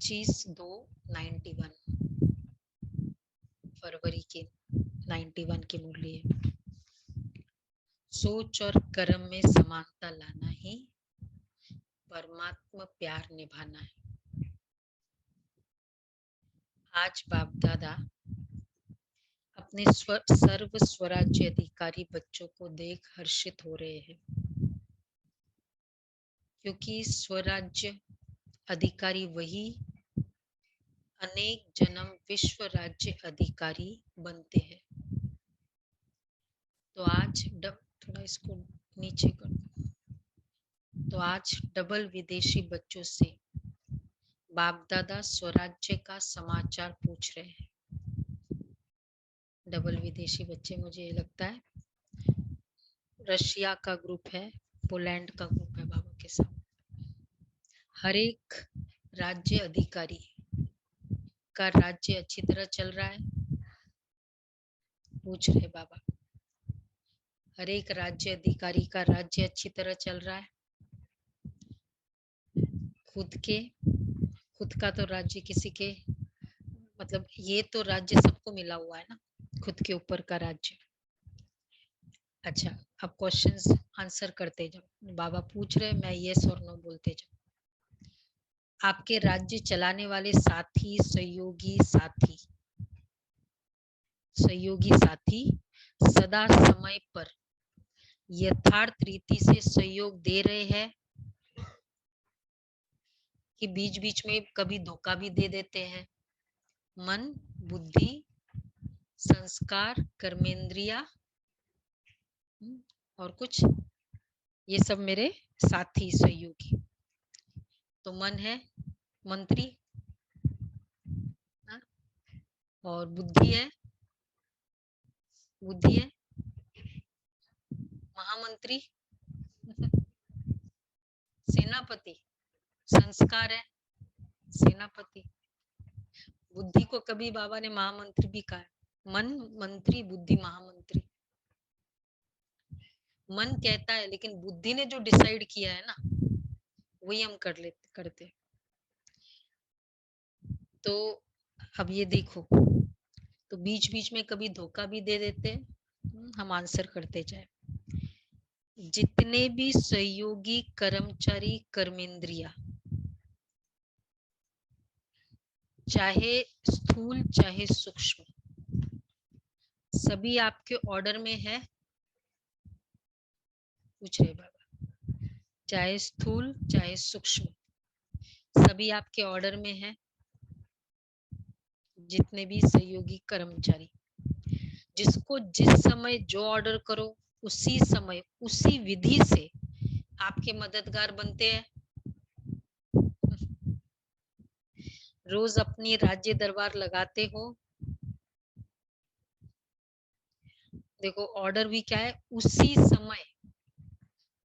25/2/91 फरवरी के 91 के मूल्य। सोच और कर्म में समानता लाना ही परमात्मा प्यार निभाना है। आज बाप दादा अपने सर्व स्वराज्य अधिकारी बच्चों को देख हर्षित हो रहे हैं, क्योंकि स्वराज्य अधिकारी वही अनेक जन्म विश्व राज्य अधिकारी बनते हैं। तो आज थोड़ा इसको नीचे कर। तो आज डबल विदेशी बच्चों से बाप दादा स्वराज्य का समाचार पूछ रहे हैं। डबल विदेशी बच्चे, मुझे लगता है रशिया का ग्रुप है, पोलैंड का ग्रुप है बाबा के साथ। हर एक राज्य अधिकारी का राज्य अच्छी तरह चल रहा है, पूछ रहे बाबा। हर एक राज्य अधिकारी का राज्य अच्छी तरह चल रहा है। खुद का तो राज्य किसी के, मतलब ये तो राज्य सबको मिला हुआ है ना, खुद के ऊपर का राज्य। अच्छा, अब क्वेश्चंस आंसर करते जाओ। बाबा पूछ रहे, मैं यस और नो बोलते जाओ। आपके राज्य चलाने वाले साथी, सहयोगी साथी सदा समय पर यथार्थ रीति से सहयोग दे रहे हैं कि बीच बीच में कभी धोखा भी दे देते हैं? मन, बुद्धि, संस्कार, कर्मेंद्रिया और कुछ, ये सब मेरे साथी सहयोगी। तो मन है मंत्री, और बुद्धि है महामंत्री, सेनापति। संस्कार है सेनापति। बुद्धि को कभी बाबा ने महामंत्री भी कहा है। मन, मंत्री, बुद्धि, महामंत्री। मन कहता है, लेकिन बुद्धि ने जो डिसाइड किया है ना, वही हम करते। तो अब ये देखो, तो बीच बीच में कभी धोखा भी दे देते। हम आंसर करते जाए। जितने भी सहयोगी कर्मचारी, कर्मेंद्रिया, चाहे स्थूल चाहे सूक्ष्म, सभी आपके ऑर्डर में है? पूछ रहे बाबा। चाहे स्थूल चाहे सूक्ष्म, सभी आपके ऑर्डर में है। जितने भी सहयोगी कर्मचारी, जिसको जिस समय जो ऑर्डर करो, उसी समय उसी विधि से आपके मददगार बनते हैं। रोज अपनी राज्य दरबार लगाते हो। देखो, ऑर्डर भी क्या है, उसी समय,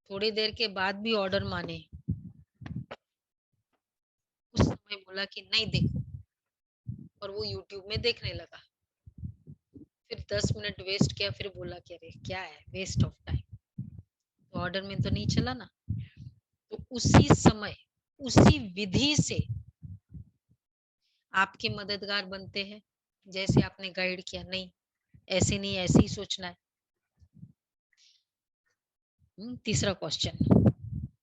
थोड़ी देर के बाद भी ऑर्डर माने। उस समय बोला कि नहीं देखो, और वो यूट्यूब में देखने लगा। फिर 10 मिनट वेस्ट किया, फिर बोला कि अरे क्या है, वेस्ट ऑफ टाइम, तो ऑर्डर में तो नहीं चला ना। तो उसी समय उसी विधि से आपके मददगार बनते हैं। जैसे आपने गाइड किया, नहीं ऐसे नहीं, ऐसे ही सोचना है। तीसरा क्वेश्चन,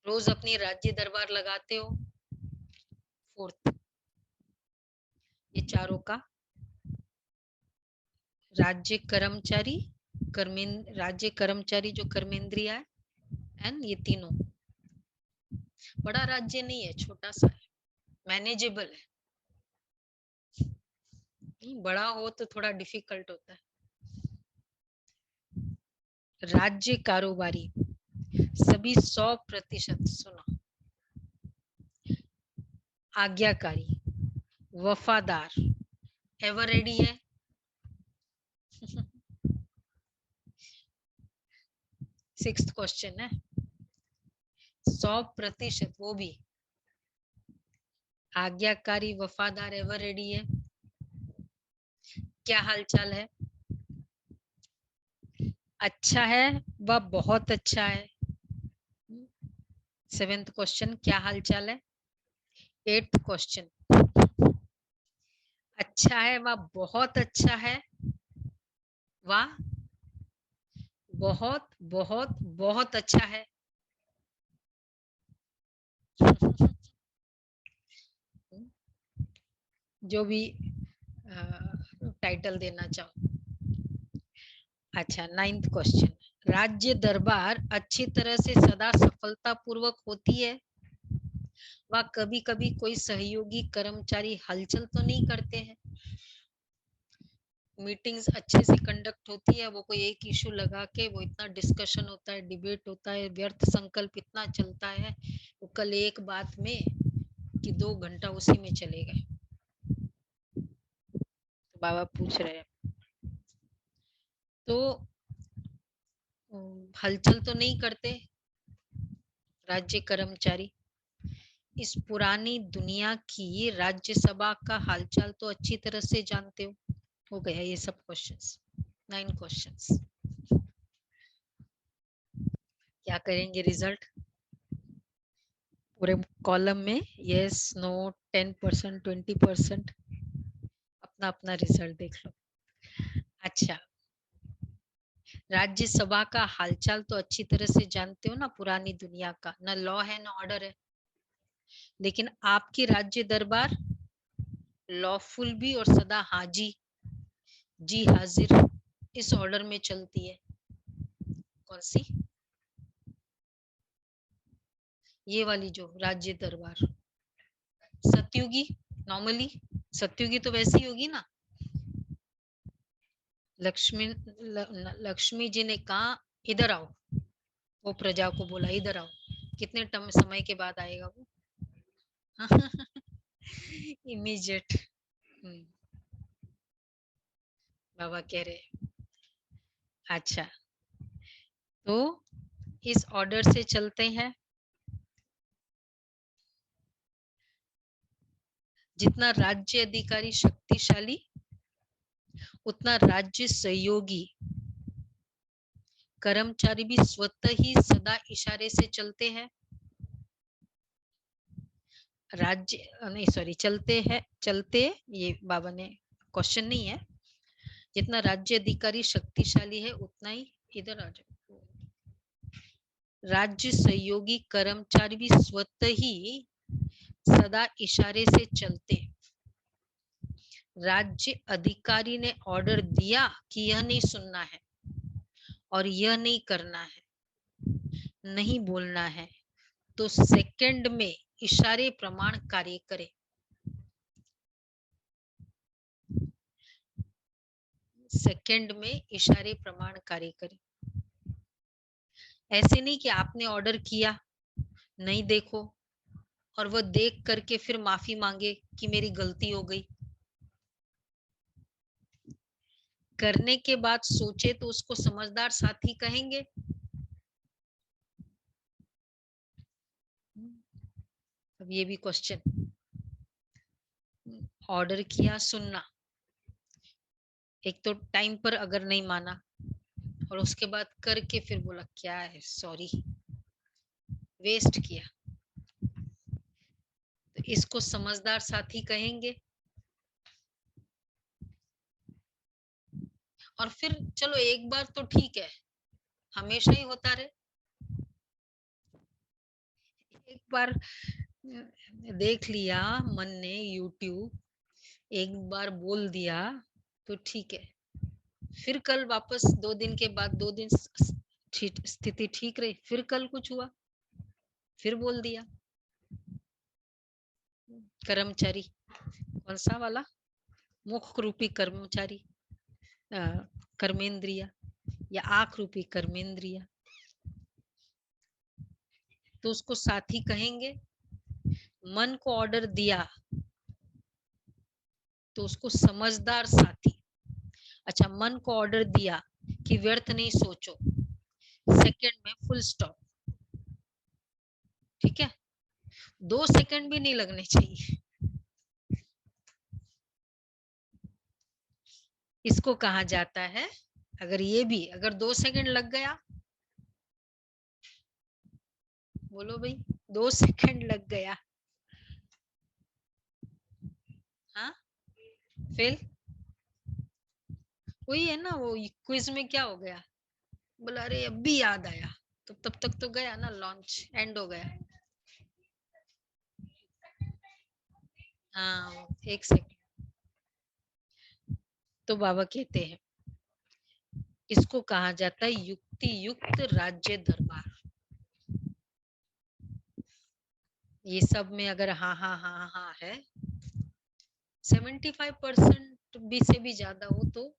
रोज अपनी राज्य दरबार लगाते हो। फोर्थ, ये चारों का राज्य कर्मचारी, राज्य कर्मचारी जो कर्मेंद्रिया है, एंड ये तीनों। बड़ा राज्य नहीं है, छोटा सा है, मैनेजेबल है। बड़ा हो तो थोड़ा डिफिकल्ट होता है। राज्य कारोबारी सभी 100% सुनो, आज्ञाकारी, वफादार, एवर रेडी है। सिक्स्थ क्वेश्चन है, 100%, वो भी आज्ञाकारी, वफादार, एवर रेडी है। क्या हालचाल है? अच्छा है वह बहुत अच्छा है। 7th क्वेश्चन, क्या हालचाल है? 8th क्वेश्चन, अच्छा है, वाह बहुत अच्छा है, वाह बहुत बहुत बहुत अच्छा है। जो भी टाइटल देना चाहो। अच्छा, 9th क्वेश्चन। राज्य दरबार अच्छी तरह से सदा सफलता पूर्वक होती है, व कभी कभी कोई सहयोगी कर्मचारी हलचल तो नहीं करते हैं। मीटिंग्स अच्छे से कंडक्ट होती है, वो कोई एक इशू लगा के वो इतना डिस्कशन होता है, डिबेट होता है, व्यर्थ संकल्प इतना चलता है, वो कल एक बात में कि 2 घंटा उसी में चले गए। तो बाबा पूछ रहे हैं, तो हलचल तो नहीं करते राज्य कर्मचारी। इस पुरानी दुनिया की राज्यसभा का हालचाल तो अच्छी तरह से जानते हो गया ये सब क्वेश्चंस, 9 क्वेश्चंस। क्या करेंगे रिजल्ट? पूरे कॉलम में यस नो 10%, 20%, अपना अपना रिजल्ट देख लो। अच्छा, राज्यसभा का हालचाल तो अच्छी तरह से जानते हो ना, पुरानी दुनिया का, ना लॉ है ना ऑर्डर है, लेकिन आपकी राज्य दरबार लॉफुल भी और सदा हाजी जी हाजिर इस ऑर्डर में चलती है। कौन सी? ये वाली जो राज्य दरबार सतयुगी, नॉर्मली सतयुगी तो वैसी होगी ना। लक्ष्मी लक्ष्मी जी ने कहा इधर आओ, वो प्रजा को बोला इधर आओ, कितने समय के बाद आएगा वो? इमीडिएट। बाबा कह रहे। अच्छा, तो इस ऑर्डर से चलते हैं। जितना राज्य अधिकारी शक्तिशाली, उतना राज्य सहयोगी कर्मचारी भी स्वतः ही सदा इशारे से चलते हैं। राज्य नहीं सॉरी चलते हैं, चलते, ये बाबा ने क्वेश्चन नहीं है। जितना राज्य अधिकारी शक्तिशाली है उतना ही, इधर आ जाओ, राज्य सहयोगी कर्मचारी भी स्वतः ही सदा इशारे से चलते। राज्य अधिकारी ने ऑर्डर दिया कि यह नहीं सुनना है और यह नहीं करना है, नहीं बोलना है, तो सेकंड में इशारे प्रमाण कार्य करे। सेकंड में इशारे प्रमाण कार्य करे। ऐसे नहीं कि आपने ऑर्डर किया, नहीं देखो, और वो देख करके फिर माफी मांगे कि मेरी गलती हो गई। करने के बाद सोचे तो उसको समझदार साथी कहेंगे। अब ये भी क्वेश्चन, ऑर्डर किया सुनना, एक तो टाइम पर अगर नहीं माना और उसके बाद करके फिर बोला क्या है सॉरी, वेस्ट किया, तो इसको समझदार साथी कहेंगे। और फिर चलो एक बार तो ठीक है, हमेशा ही होता रहे। एक बार देख लिया मन ने यूट्यूब, एक बार बोल दिया तो ठीक है, फिर कल वापस 2 दिन के बाद, 2 दिन स्थिति ठीक रही, फिर कल कुछ हुआ, फिर बोल दिया। कर्मचारी कौन सा वाला? मुख रूपी कर्मचारी, कर्मेंद्रिया या आंख रूपी कर्मेंद्रिया, तो उसको साथी कहेंगे। मन को ऑर्डर दिया तो उसको समझदार साथी। अच्छा, मन को ऑर्डर दिया कि व्यर्थ नहीं सोचो, सेकंड में फुल स्टॉप, ठीक है, 2 सेकंड भी नहीं लगने चाहिए। इसको कहा जाता है, अगर ये भी अगर 2 सेकंड लग गया, बोलो भाई, 2 सेकंड लग गया, हाँ फेल। वही है ना, वो क्विज में क्या हो गया, बोला अरे अभी याद आया, तो तब तक तो गया ना, लॉन्च एंड हो गया। हाँ, एक सेकंड। तो बाबा कहते हैं इसको कहा जाता है युक्ति युक्त राज्य दरबार। ये सब में अगर हाँ हाँ हाँ हाँ है, 75% भी से भी ज्यादा हो तो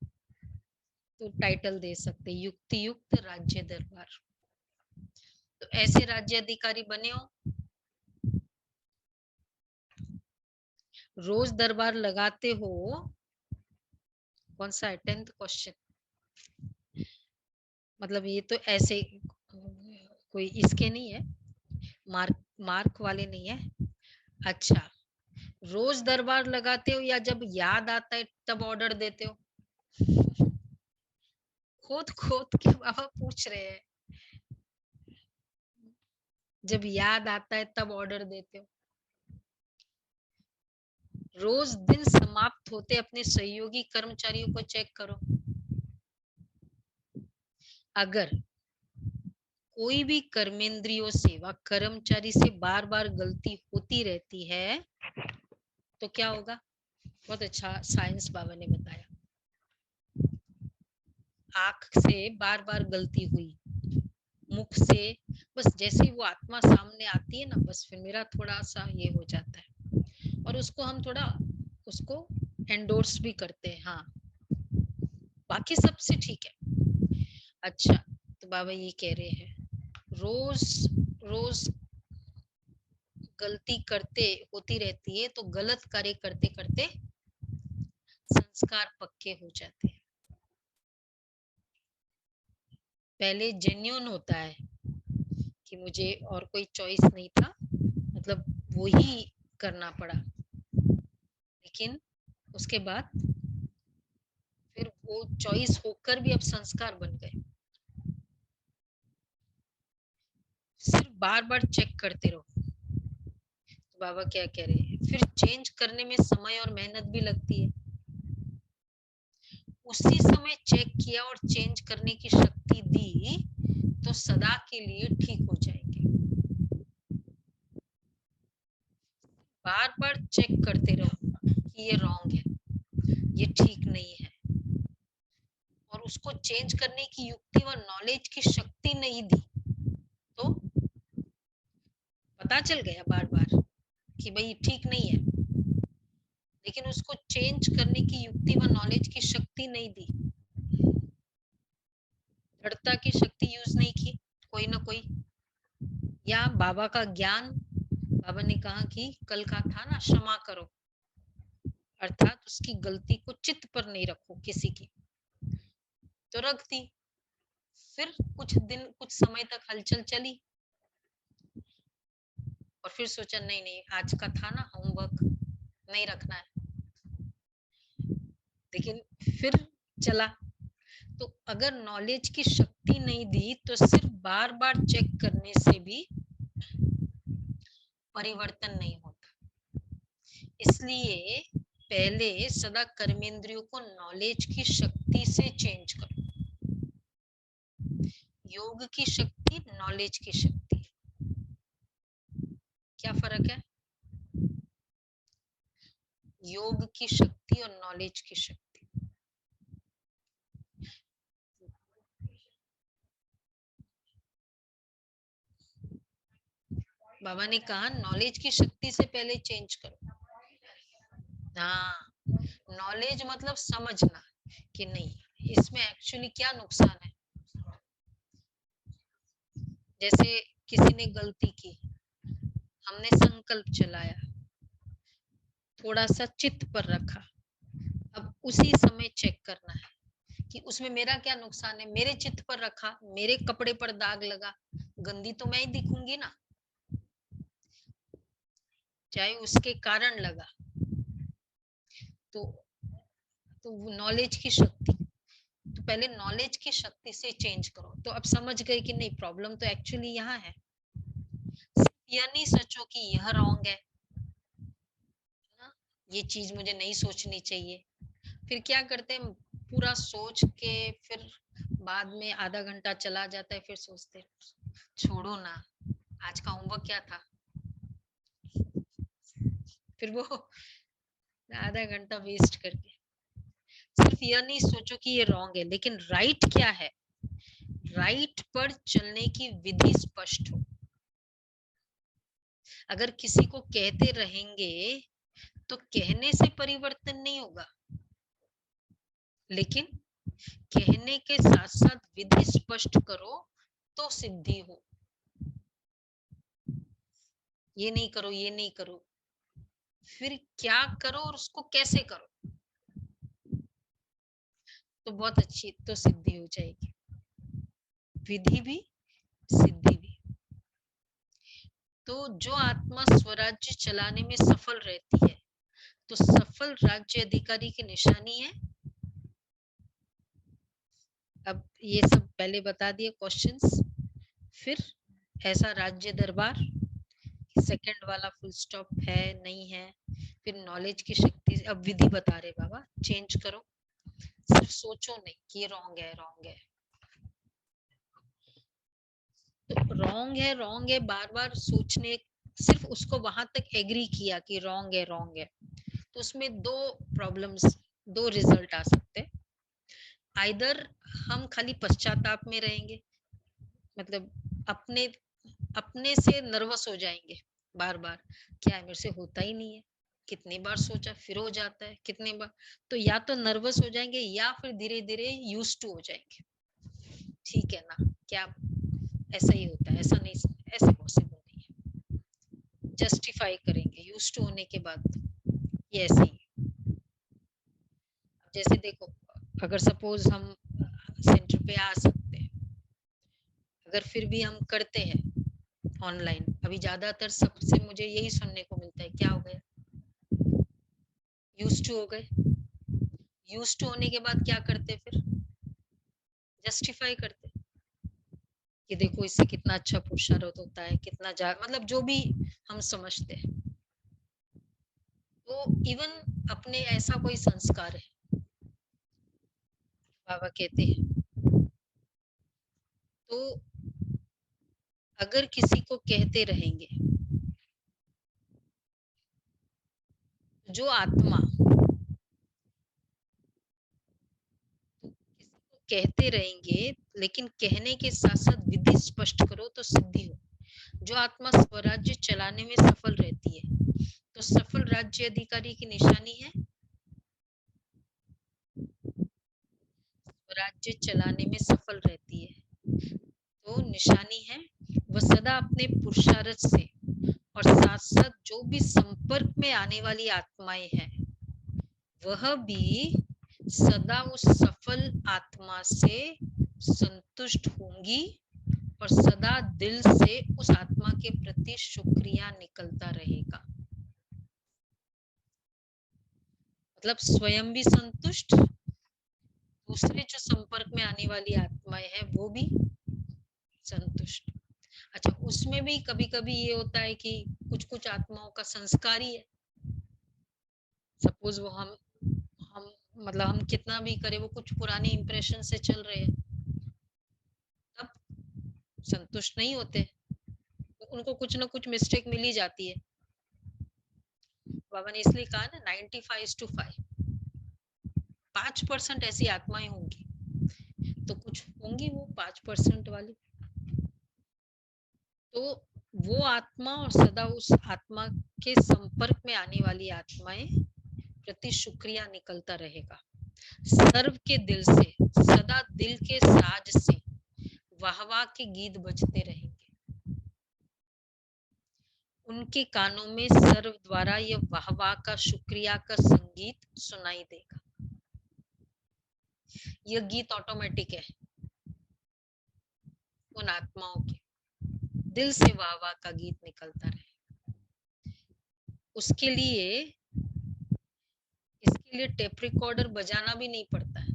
टाइटल दे सकते, युक्ति युक्त राज्य दरबार। तो ऐसे राज्य अधिकारी बने हो, रोज दरबार लगाते हो। कौन सा है, 10th क्वेश्चन। मतलब ये तो ऐसे कोई इसके नहीं है, मार्क मार्क वाले नहीं है। अच्छा, रोज दरबार लगाते हो या जब याद आता है तब ऑर्डर देते हो? खोद खोद के बाबा पूछ रहे हैं, जब याद आता है तब ऑर्डर देते हो? रोज दिन समाप्त होते अपने सहयोगी कर्मचारियों को चेक करो। अगर कोई भी कर्मेंद्रियों से व कर्मचारी से बार बार गलती होती रहती है तो क्या होगा? बहुत अच्छा साइंस बाबा ने बताया। आंख से बार बार गलती हुई, मुख से, बस जैसे ही वो आत्मा सामने आती है ना, बस फिर मेरा थोड़ा सा ये हो जाता है, और उसको हम थोड़ा उसको एंडोर्स भी करते हैं। हाँ, बाकी सबसे ठीक है। अच्छा, तो बाबा ये कह रहे हैं रोज रोज गलती करते होती रहती है तो गलत कार्य करते करते संस्कार पक्के हो जाते हैं। पहले जेन्युइन होता है कि मुझे और कोई चॉइस नहीं था, मतलब वो ही करना पड़ा, लेकिन उसके बाद फिर वो चॉइस होकर भी अब संस्कार बन गए। सिर्फ बार बार चेक करते रहो। तो बाबा क्या कह रहे हैं, फिर चेंज करने में समय और मेहनत भी लगती है। उसी समय चेक किया और चेंज करने की शक्ति दी तो सदा के लिए ठीक हो जाएंगे। बार बार चेक करते रहो कि ये रॉन्ग है, ये ठीक नहीं है, और उसको चेंज करने की युक्ति व नॉलेज की शक्ति नहीं दी तो पता चल गया बार बार कि भाई ठीक नहीं है, लेकिन उसको चेंज करने की युक्ति व नॉलेज की शक्ति नहीं दी, दृढ़ता की शक्ति यूज नहीं की कोई ना कोई, या बाबा का ज्ञान। बाबा ने कहा कि कल का था ना, क्षमा करो, अर्थात उसकी गलती को चित्त पर नहीं रखो किसी की, तो रख दी। फिर कुछ दिन कुछ समय तक हलचल चली, और फिर सोचा नहीं नहीं आज का था ना होमवर्क, नहीं रखना है, लेकिन फिर चला। तो अगर नॉलेज की शक्ति नहीं दी तो सिर्फ बार बार चेक करने से भी परिवर्तन नहीं होता। इसलिए पहले सदा कर्मेंद्रियों को नॉलेज की शक्ति से चेंज करो। योग की शक्ति, नॉलेज की शक्ति, क्या फर्क है? योग की शक्ति और नॉलेज की शक्ति। बाबा ने कहा नॉलेज की शक्ति से पहले चेंज करो। हाँ, नॉलेज मतलब समझना कि नहीं इसमें एक्चुअली क्या नुकसान है। जैसे किसी ने गलती की, हमने संकल्प चलाया, थोड़ा सा चित्त पर रखा, अब उसी समय चेक करना है कि उसमें मेरा क्या नुकसान है। मेरे चित्त पर रखा, मेरे कपड़े पर दाग लगा, गंदी तो मैं ही दिखूंगी ना, चाहे उसके कारण लगा। तो नॉलेज की शक्ति, तो पहले नॉलेज की शक्ति से चेंज करो। तो अब समझ गए कि नहीं, प्रॉब्लम तो एक्चुअली यहाँ है, यह नहीं सोचो कि यह रॉन्ग है ना, ये चीज मुझे नहीं सोचनी चाहिए, फिर क्या करते हैं, पूरा सोच के फिर बाद में आधा घंटा चला जाता है, फिर सोचते हैं छोड़ो ना, आज का होमवर्क क्या था, फिर वो आधा घंटा वेस्ट करके। सिर्फ यह नहीं सोचो कि ये रॉन्ग है, लेकिन राइट क्या है, राइट पर चलने की विधि स्पष्ट हो। अगर किसी को कहते रहेंगे तो कहने से परिवर्तन नहीं होगा, लेकिन कहने के साथ साथ विधि स्पष्ट करो तो सिद्धि हो। ये नहीं करो, ये नहीं करो, फिर क्या करो और उसको कैसे करो, तो बहुत अच्छी तो सिद्धि हो जाएगी। विधि भी, सिद्धि भी। तो जो आत्मा स्वराज्य चलाने में सफल रहती है, तो सफल राज्य अधिकारी की निशानी है। अब ये सब पहले बता दिए क्वेश्चंस, फिर ऐसा राज्य दरबार, सेकंड वाला फुल स्टॉप है नहीं है, फिर नॉलेज की शक्ति। अब विधि बता रहे बाबा, चेंज करो, सिर्फ सोचो नहीं कि ये रॉन्ग है, रॉन्ग है। तो रॉन्ग है बार बार सोचने, सिर्फ उसको वहां तक एग्री किया कि रॉन्ग है, रॉन्ग है, तो उसमें दो प्रॉब्लम्स, दो रिजल्ट आ सकते हैं। आइदर हम खाली पश्चाताप में रहेंगे, मतलब अपने अपने से नर्वस हो जाएंगे बार बार, क्या है मेरे से होता ही नहीं है, कितनी बार सोचा फिर हो जाता है, कितनी बार, तो या तो नर्वस हो जाएंगे या फिर धीरे धीरे यूज टू हो जाएंगे। ठीक है ना, क्या ऐसा ही होता है, ऐसा नहीं, ऐसे पॉसिबल नहीं है, जस्टिफाई करेंगे यूज टू होने के बाद, ये ऐसे ही। जैसे देखो, अगर सपोज हम सेंटर पे आ सकते हैं, अगर फिर भी हम करते हैं ऑनलाइन, अभी ज्यादातर सबसे मुझे यही सुनने को मिलता है, क्या हो गया, यूज टू हो गए। यूज टू होने के बाद क्या करते, फिर जस्टिफाई करते कि देखो इससे कितना अच्छा पुरुषार्थ होता है, कितना मतलब जो भी हम समझते हैं। तो इवन अपने ऐसा कोई संस्कार है, बाबा कहते हैं, तो अगर किसी को कहते रहेंगे, जो आत्मा किसी को कहते रहेंगे, लेकिन कहने के साथ साथ विधि स्पष्ट करो तो सिद्धि हो। जो आत्मा स्वराज्य चलाने में सफल रहती है, तो सफल राज्य अधिकारी की निशानी है, स्वराज्य चलाने में सफल रहती है तो निशानी है, वह सदा अपने पुरुषार्थ से और साथ साथ जो भी संपर्क में आने वाली आत्माएं हैं, वह भी सदा उस सफल आत्मा से संतुष्ट होंगी और सदा दिल से उस आत्मा के प्रति शुक्रिया निकलता रहेगा। मतलब स्वयं भी संतुष्ट, दूसरे जो संपर्क में आने वाली आत्माएं हैं वो भी संतुष्ट। अच्छा, उसमें भी कभी कभी ये होता है कि कुछ कुछ आत्माओं का संस्कार ही है, सपोज वो हम मतलब हम कितना भी करें, वो कुछ पुराने इंप्रेशन से चल रहे हैं, तब संतुष्ट नहीं होते, उनको कुछ ना कुछ मिस्टेक मिल ही जाती है। बाबा ने इसलिए कहा ना 95:5, 5% ऐसी आत्माएं होंगी, तो कुछ होंगी वो 5% वाली, तो वो आत्मा और सदा उस आत्मा के संपर्क में आने वाली आत्माएं प्रति शुक्रिया निकलता रहेगा। सर्व के दिल से, सदा दिल के साज से वाह वाह के गीत बजते रहेंगे, उनके कानों में सर्व द्वारा यह वाह वाह का शुक्रिया का संगीत सुनाई देगा। यह गीत ऑटोमेटिक है उन आत्माओं के, दिल से वाह वाह का गीत निकलता रहे। उसके लिए, इसके लिए टेप रिकॉर्डर बजाना भी नहीं पड़ता है,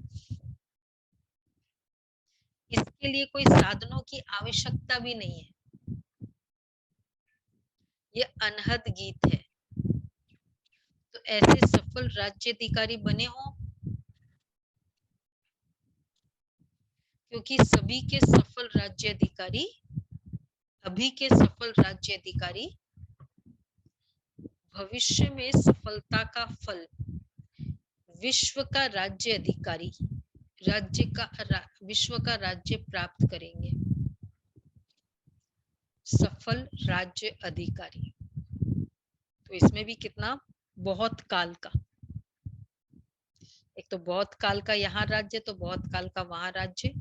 इसके लिए कोई साधनों की आवश्यकता भी नहीं है, ये अनहद गीत है। तो ऐसे सफल राज्य अधिकारी बने हो क्योंकि सभी के सफल राज्य अधिकारी, अभी के सफल राज्य अधिकारी भविष्य में सफलता का फल विश्व का राज्य अधिकारी विश्व का राज्य प्राप्त करेंगे। सफल राज्य अधिकारी, तो इसमें भी कितना, बहुत काल का, एक तो बहुत काल का यहाँ राज्य, तो बहुत काल का वहां राज्य,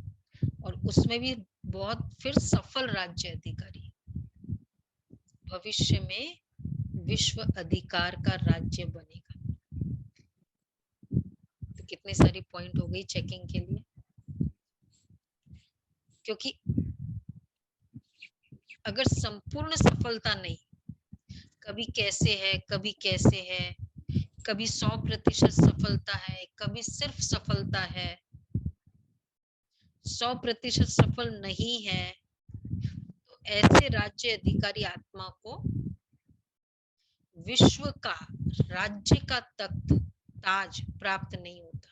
और उसमें भी बहुत फिर सफल राज्य अधिकारी, भविष्य में विश्व अधिकार का राज्य बनेगा। तो कितने सारी पॉइंट हो गई चेकिंग के लिए, क्योंकि अगर संपूर्ण सफलता नहीं, कभी कैसे है, कभी कैसे है, कभी 100% सफलता है, कभी सिर्फ सफलता है, 100% सफल नहीं है, तो ऐसे राज्य अधिकारी आत्मा को विश्व का राज्य का तख्त ताज प्राप्त नहीं होता,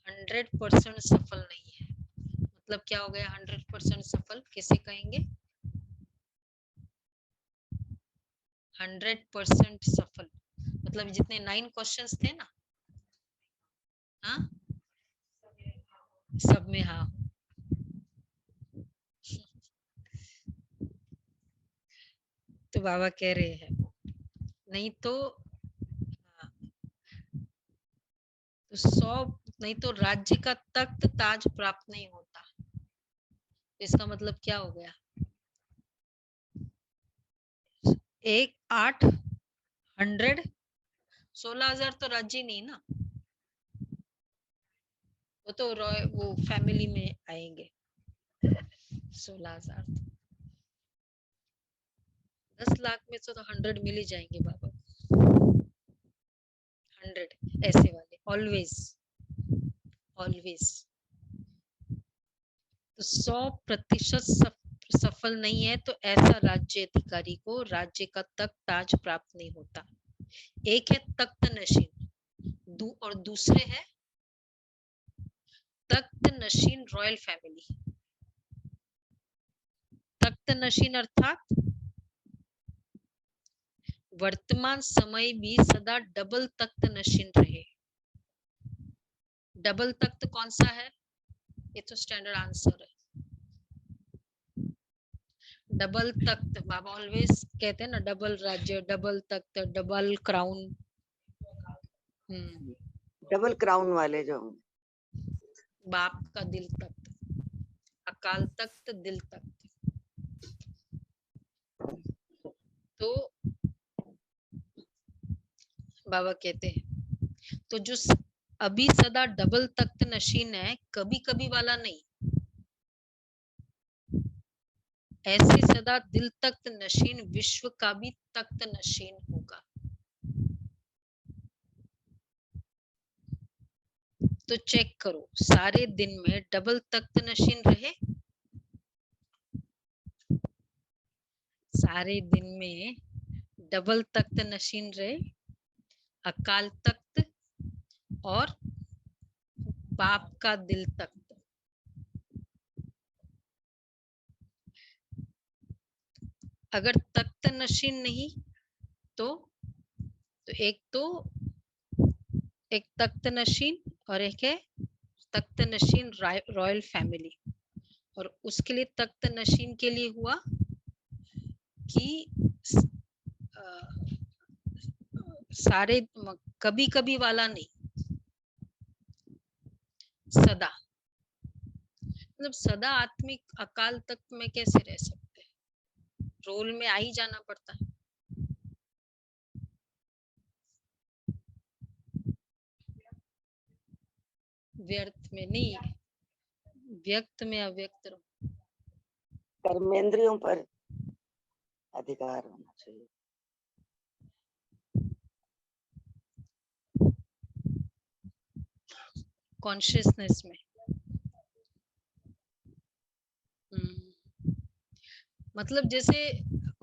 100% सफल नहीं है। मतलब क्या हो गया 100% सफल, किसे कहेंगे? 100% सफल मतलब जितने 9 क्वेश्चंस थे ना, हाँ सब में हाँ, तो बाबा कह रहे हैं नहीं तो, हाँ, तो 100 नहीं तो राज्य का तख्त ताज प्राप्त नहीं होता। इसका मतलब क्या हो गया, 1 8 100 16,000 तो राज्य नहीं ना, वो तो वो फैमिली में आएंगे 16,000, 10 लाख में तो 100 मिल ही जाएंगे बाबा, 100 ऐसे वाले ऑलवेज ऑलवेज। तो 100% सफल नहीं है तो ऐसा राज्य अधिकारी को राज्य का तख्त ताज प्राप्त नहीं होता। एक है तख्त नशीन और दूसरे है तख्त नशीन रॉयल फैमिली। तख्त नशीन अर्थात वर्तमान समय भी सदा डबल तख्त नशीन रहे। डबल तख्त कौन सा है, ये तो स्टैंडर्ड आंसर है, डबल तख्त। बाबा ऑलवेज कहते हैं ना, डबल राज्य, डबल तख्त, डबल क्राउन। डबल क्राउन वाले जो बाप का दिल तख्त, अकाल तख्त, दिल तख्त। तो बाबा कहते हैं तो जो अभी सदा डबल तख्त नशीन है, कभी कभी वाला नहीं, ऐसे सदा दिल तख्त नशीन विश्व का भी तख्त नशीन होगा। तो चेक करो सारे दिन में डबल तख्त नशीन रहे, सारे दिन में डबल तख्त नशीन रहे, अकाल तख्त और बाप का दिल तख्त। अगर तख्त नशीन नहीं तो एक तख्त नशीन और एक है तख्त नशीन रॉयल फैमिली। और उसके लिए तख्त नशीन के लिए हुआ कि सारे कभी कभी वाला नहीं, सदा, मतलब सदा आत्मिक अकाल तख्त में कैसे रह सकते हैं, रोल में आ ही जाना पड़ता है। व्यर्थ में नहीं, व्यक्त में अव्यक्त रहो। कर्मेंद्रियों पर अधिकार होना चाहिए। कॉन्शियसनेस में मतलब जैसे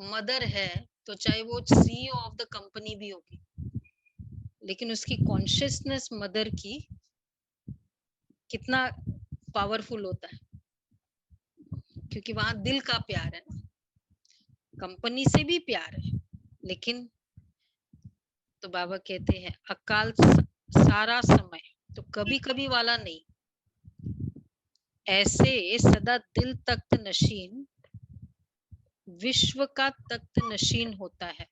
मदर है तो चाहे वो सीईओ ऑफ द कंपनी भी होगी, लेकिन उसकी कॉन्शियसनेस मदर की कितना पावरफुल होता है, क्योंकि वहां दिल का प्यार है ना, कंपनी से भी प्यार है, लेकिन तो बाबा कहते हैं अकाल सारा समय, तो कभी कभी वाला नहीं, ऐसे सदा दिल तख्त नशीन, विश्व का तख्त नशीन होता है।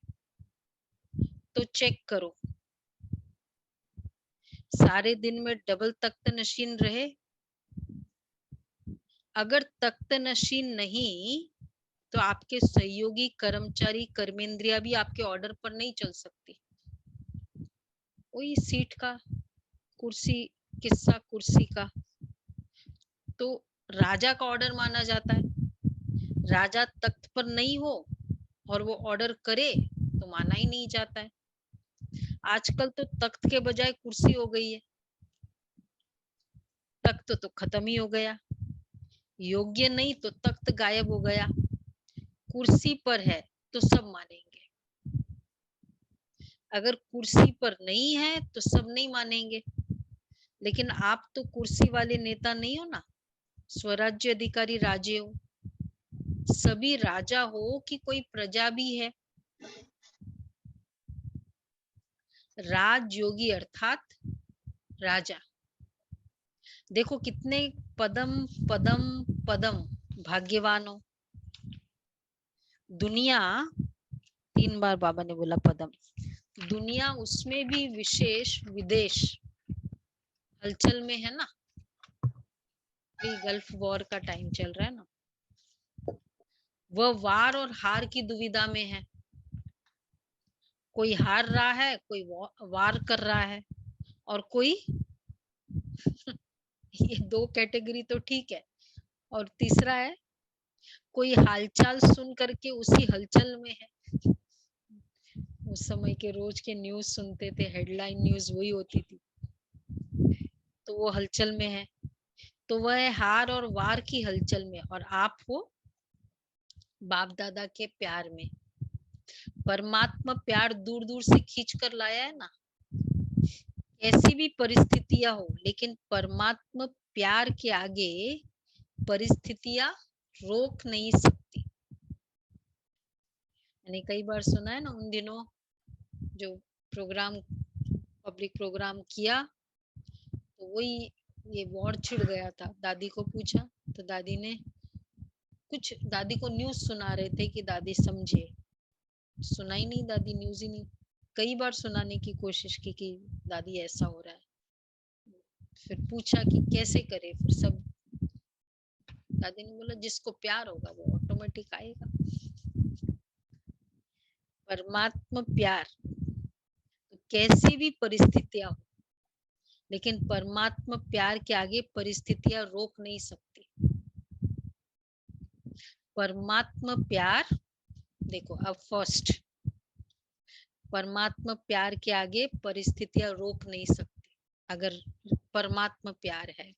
तो चेक करो, सारे दिन में डबल तख्त नशीन रहे, अगर तख्त नशीन नहीं तो आपके सहयोगी कर्मचारी कर्मेंद्रिया भी आपके ऑर्डर पर नहीं चल सकती। वही सीट का कुर्सी, किस्सा कुर्सी का, तो राजा का ऑर्डर माना जाता है, राजा तख्त पर नहीं हो और वो ऑर्डर करे तो माना ही नहीं जाता है। आजकल तो तख्त के बजाय कुर्सी हो गई है, तख्त तो खत्म ही हो गया, योग्य नहीं तो तख्त गायब हो गया, कुर्सी पर है तो सब मानेंगे, अगर कुर्सी पर नहीं है तो सब नहीं मानेंगे। लेकिन आप तो कुर्सी वाले नेता नहीं हो ना, स्वराज्य अधिकारी राजे हो, सभी राजा हो कि कोई प्रजा भी है, राजयोगी अर्थात राजा। देखो कितने पदम पदम पदम भाग्यवान हो। दुनिया, 3 बार बाबा ने बोला पदम, दुनिया उसमें भी विशेष विदेश हलचल में है ना, गल्फ वॉर का टाइम चल रहा है ना, वह वार और हार की दुविधा में है, कोई हार रहा है, कोई वार कर रहा है, और कोई ये 2 कैटेगरी तो ठीक है, और तीसरा है कोई हालचाल सुन करके उसी हलचल में है। उस समय के रोज के न्यूज सुनते थे, हेडलाइन न्यूज वही होती थी, तो वो हलचल में है, तो वह है हार और वार की हलचल में, और आप हो बाप दादा के प्यार में। परमात्मा प्यार दूर दूर से खींच कर लाया है ना, कैसी भी परिस्थितियां हो, लेकिन परमात्मा प्यार के आगे परिस्थितियां रोक नहीं सकती। मैंने कई बार सुना है ना, उन दिनों जो प्रोग्राम, पब्लिक प्रोग्राम किया, तो वही ये वॉर छिड़ गया था, दादी को पूछा तो दादी ने कुछ, दादी को न्यूज सुना रहे थे कि दादी समझे, सुना ही नहीं, दादी न्यूज ही नहीं, कई बार सुनाने की कोशिश की कि दादी ऐसा हो रहा है, फिर पूछा कि कैसे करे, फिर सब, दादी ने बोला जिसको प्यार होगा वो ऑटोमेटिक आएगा। परमात्मा प्यार, तो कैसी भी परिस्थितियां हो, लेकिन परमात्मा प्यार के आगे परिस्थितियां रोक नहीं सकती। परमात्मा प्यार, देखो अब फर्स्ट, परमात्मा प्यार के आगे परिस्थितियां रोक नहीं सकती अगर परमात्मा प्यार है।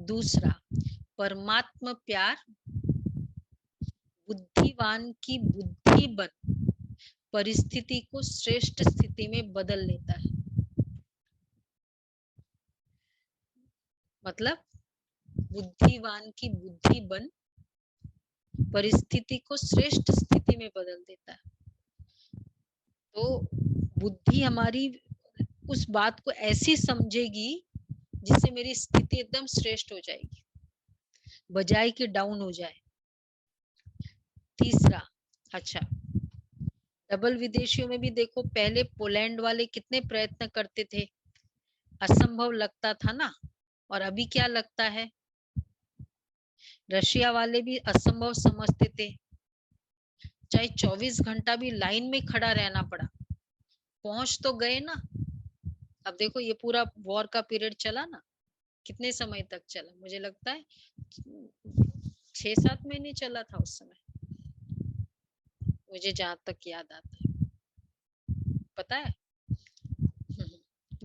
दूसरा, परमात्मा प्यार बुद्धिवान की बुद्धि बन परिस्थिति को श्रेष्ठ स्थिति में बदल लेता है। मतलब बुद्धिवान की बुद्धि बन परिस्थिति को श्रेष्ठ स्थिति में बदल देता है। तो बुद्धि हमारी उस बात को ऐसी समझेगी जिससे मेरी स्थिति एकदम श्रेष्ठ हो जाएगी, बजाय कि डाउन हो जाए। तीसरा, अच्छा, डबल विदेशियों में भी देखो, पहले पोलैंड वाले कितने प्रयत्न करते थे, असंभव लगता था ना, और अभी क्या लगता है, रशिया वाले भी असंभव समझते थे, चाहे 24 घंटा भी लाइन में खड़ा रहना पड़ा, पहुंच तो गए ना। अब देखो ये पूरा वॉर का पीरियड चला ना, कितने समय तक चला, मुझे लगता है 6-7 महीने चला था उस समय, मुझे जहां तक याद आता है, पता है।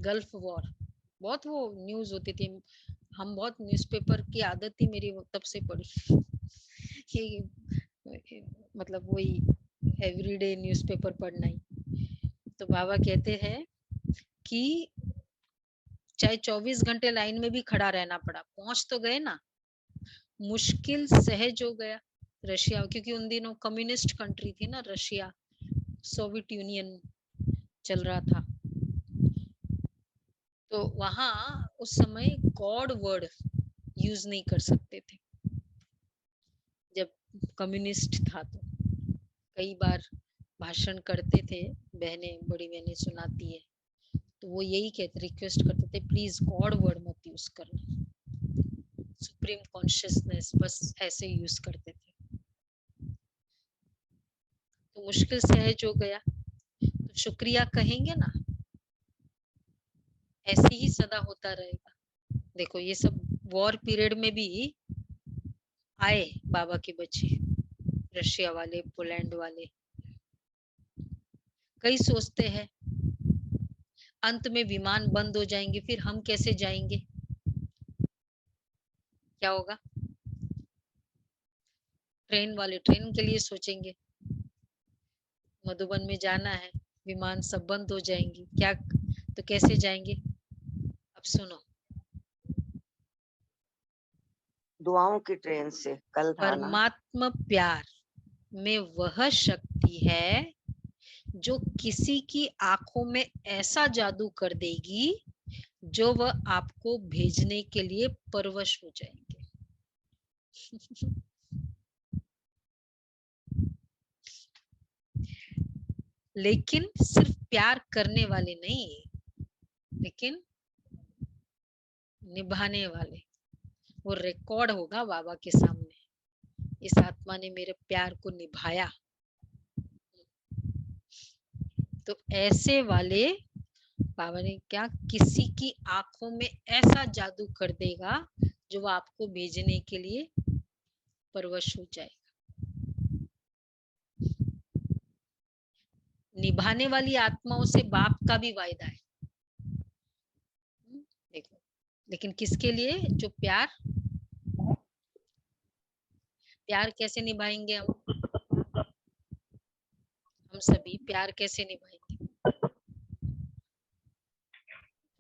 गल्फ वॉर, बहुत वो न्यूज होती थी, हम बहुत न्यूज़पेपर की आदत थी मेरी, तब से पढ़ी ये मतलब वही एवरीडे न्यूज़पेपर पढ़ना ही। तो बाबा कहते हैं कि चाहे 24 घंटे लाइन में भी खड़ा रहना पड़ा, पहुंच तो गए ना। मुश्किल सहज हो गया रशिया, क्योंकि उन दिनों कम्युनिस्ट कंट्री थी ना रशिया, सोवियत यूनियन चल रहा था। तो वहां उस समय गॉड वर्ड यूज नहीं कर सकते थे जब कम्युनिस्ट था। तो कई बार भाषण करते थे, बड़ी बहनें सुनाती है, तो वो यही कहते, रिक्वेस्ट करते थे, प्लीज गॉड वर्ड मत यूज करना, सुप्रीम कॉन्शियसनेस, बस ऐसे यूज करते थे। तो मुश्किल सहज हो गया, तो शुक्रिया कहेंगे ना, ऐसे ही सदा होता रहेगा। देखो ये सब वॉर पीरियड में भी आए बाबा के बच्चे, रशिया वाले, पोलैंड वाले। कई सोचते हैं अंत में विमान बंद हो जाएंगे, फिर हम कैसे जाएंगे, क्या होगा। ट्रेन वाले ट्रेन के लिए सोचेंगे, मधुबन में जाना है, विमान सब बंद हो जाएंगे, क्या, तो कैसे जाएंगे। अब सुनो, दुआओं की ट्रेन से कल था ना। परमात्मा प्यार में वह शक्ति है जो किसी की आंखों में ऐसा जादू कर देगी जो वह आपको भेजने के लिए परवश हो जाएंगे। लेकिन सिर्फ प्यार करने वाले नहीं, लेकिन निभाने वाले। वो रिकॉर्ड होगा बाबा के सामने, इस आत्मा ने मेरे प्यार को निभाया। तो ऐसे वाले बाबा ने क्या, किसी की आंखों में ऐसा जादू कर देगा जो वो आपको भेजने के लिए परवश हो जाएगा। निभाने वाली आत्माओं से बाप का भी वायदा है। देखो, लेकिन किसके लिए, जो प्यार, प्यार कैसे निभाएंगे हम सभी प्यार कैसे निभाएंगे।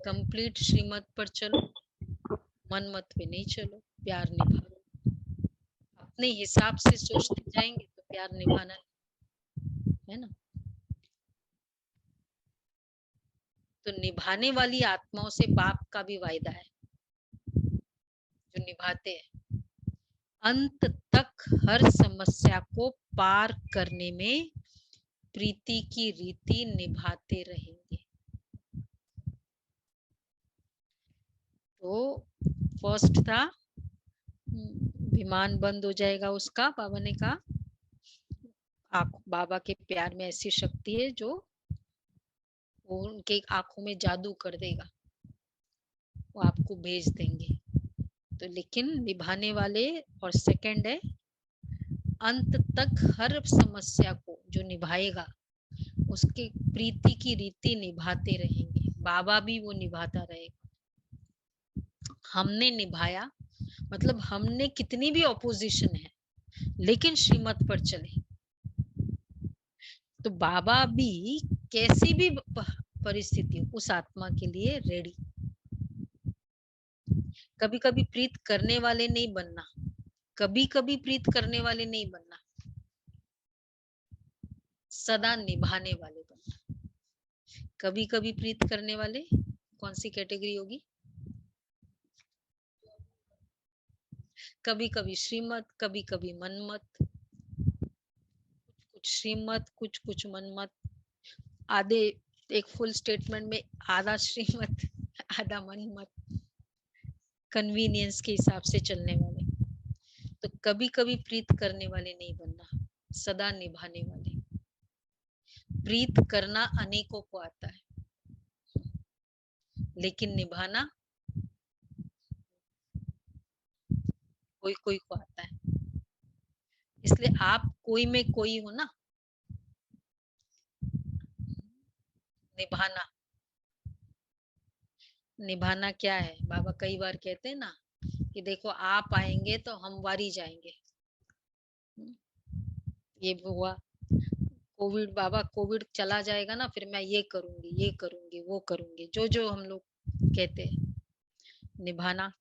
कंप्लीट श्रीमत पर चलो, मन मत पे नहीं चलो, प्यार निभाओ। अपने हिसाब से सोचते जाएंगे तो प्यार निभाना है ना। तो निभाने वाली आत्माओं से बाप का भी वायदा है, जो निभाते हैं। अंत तक हर समस्या को पार करने में प्रीति की रीति निभाते रहेंगे। तो फर्स्ट था विमान बंद हो जाएगा उसका, बाबा ने कहा बाबा के प्यार में ऐसी शक्ति है जो वो उनके आंखों में जादू कर देगा, वो आपको भेज देंगे। तो लेकिन निभाने वाले, और सेकंड है अंत तक हर समस्या को जो निभाएगा उसके प्रीति की रीति निभाते रहेंगे, बाबा भी वो निभाता रहेगा। हमने निभाया मतलब हमने कितनी भी ऑपोजिशन है लेकिन श्रीमत पर चले, तो बाबा भी कैसी भी परिस्थिति उस आत्मा के लिए रेडी। कभी कभी प्रीत करने वाले नहीं बनना, कभी कभी प्रीत करने वाले नहीं बनना, सदा निभाने वाले बनना। कभी कभी प्रीत करने वाले कौन सी कैटेगरी होगी, कभी कभी श्रीमत, कभी कभी मनमत, कुछ श्रीमत कुछ कुछ मनमत, आधे एक फुल स्टेटमेंट में आधा श्रीमत आधा मनमत, कन्वीनियंस के हिसाब से चलने वाले। तो कभी कभी प्रीत करने वाले नहीं बनना, सदा निभाने वाले। प्रीत करना अनेकों को आता है लेकिन निभाना कोई कोई को आता है। इसलिए आप कोई में कोई हो ना, निभाना। निभाना क्या है, बाबा कई बार कहते हैं ना कि देखो आप आएंगे तो हम वारी जाएंगे। ये हुआ कोविड, बाबा कोविड चला जाएगा ना फिर मैं ये करूंगी वो करूंगी, जो जो हम लोग कहते हैं, निभाना,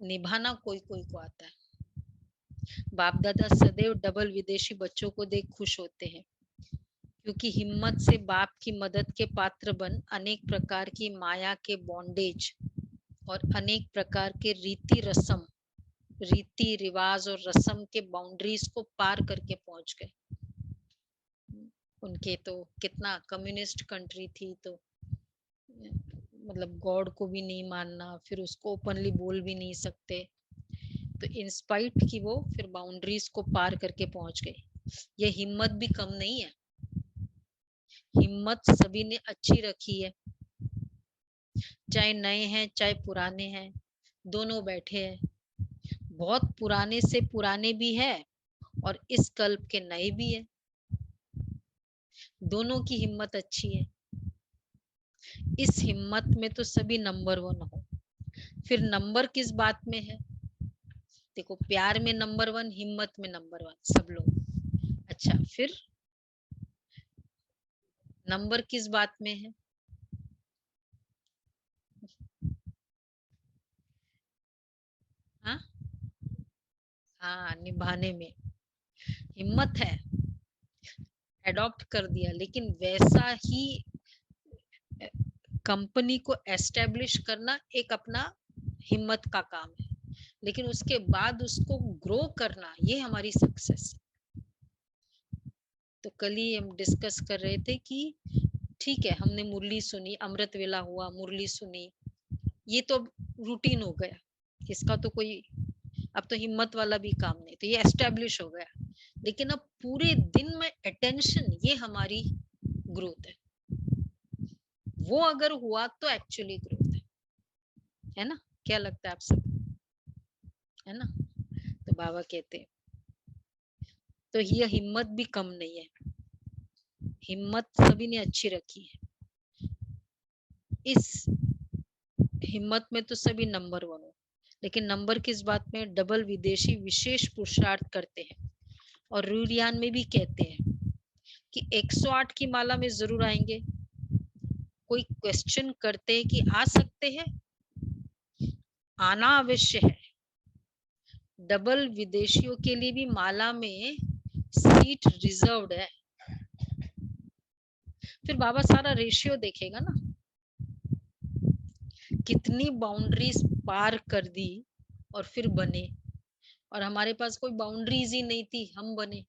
निभाना कोई कोई को आता है। बाप दादा सदैव डबल विदेशी बच्चों को देख खुश होते हैं, क्योंकि हिम्मत से बाप की मदद के पात्र बन अनेक प्रकार की माया के बॉन्डेज और अनेक प्रकार के रीति रिवाज और रस्म के बाउंड्रीज को पार करके पहुंच गए। उनके तो कितना कम्युनिस्ट कंट्री थी, तो मतलब गॉड को भी नहीं मानना, फिर उसको ओपनली बोल भी नहीं सकते, तो इंस्पाइट की वो फिर बाउंड्रीज को पार करके पहुंच गए। ये हिम्मत भी कम नहीं है, हिम्मत सभी ने अच्छी रखी है, चाहे नए हैं चाहे पुराने हैं, दोनों बैठे हैं। बहुत पुराने से पुराने भी है और इस कल्प के नए भी है, दोनों की हिम्मत अच्छी है। इस हिम्मत में तो सभी नंबर 1 हो। फिर नंबर किस बात में है? देखो, प्यार में नंबर 1, हिम्मत में नंबर 1, सब लोग। अच्छा, फिर नंबर किस बात में है? हाँ हाँ, निभाने में। हिम्मत है, एडॉप्ट कर दिया, लेकिन वैसा ही कंपनी को एस्टेब्लिश करना एक अपना हिम्मत का काम है, लेकिन उसके बाद उसको ग्रो करना, ये हमारी सक्सेस है। तो कल ही हम डिस्कस कर रहे थे कि ठीक है, हमने मुरली सुनी, अमृत वेला हुआ, मुरली सुनी, ये तो रूटीन हो गया, इसका तो कोई अब तो हिम्मत वाला भी काम नहीं, तो ये एस्टेब्लिश हो गया। लेकिन अब पूरे दिन में अटेंशन, ये हमारी ग्रोथ है। वो अगर हुआ तो एक्चुअली ग्रोथ है ना? क्या लगता है आप सब, है ना? तो बाबा कहते हैं, तो ये हिम्मत भी कम नहीं है, हिम्मत सभी ने अच्छी रखी है। इस हिम्मत में तो सभी नंबर 1 हो, लेकिन नंबर किस बात में? डबल विदेशी विशेष पुरुषार्थ करते हैं, और रूरियान में भी कहते हैं कि 108 की माला में जरूर आएंगे। कोई क्वेश्चन करते हैं कि आ सकते हैं? आना अवश्य है। डबल विदेशियों के लिए भी माला में सीट रिजर्व्ड है। फिर बाबा सारा रेशियो देखेगा ना, कितनी बाउंड्रीज पार कर दी और फिर बने, और हमारे पास कोई बाउंड्रीज ही नहीं थी, हम बने।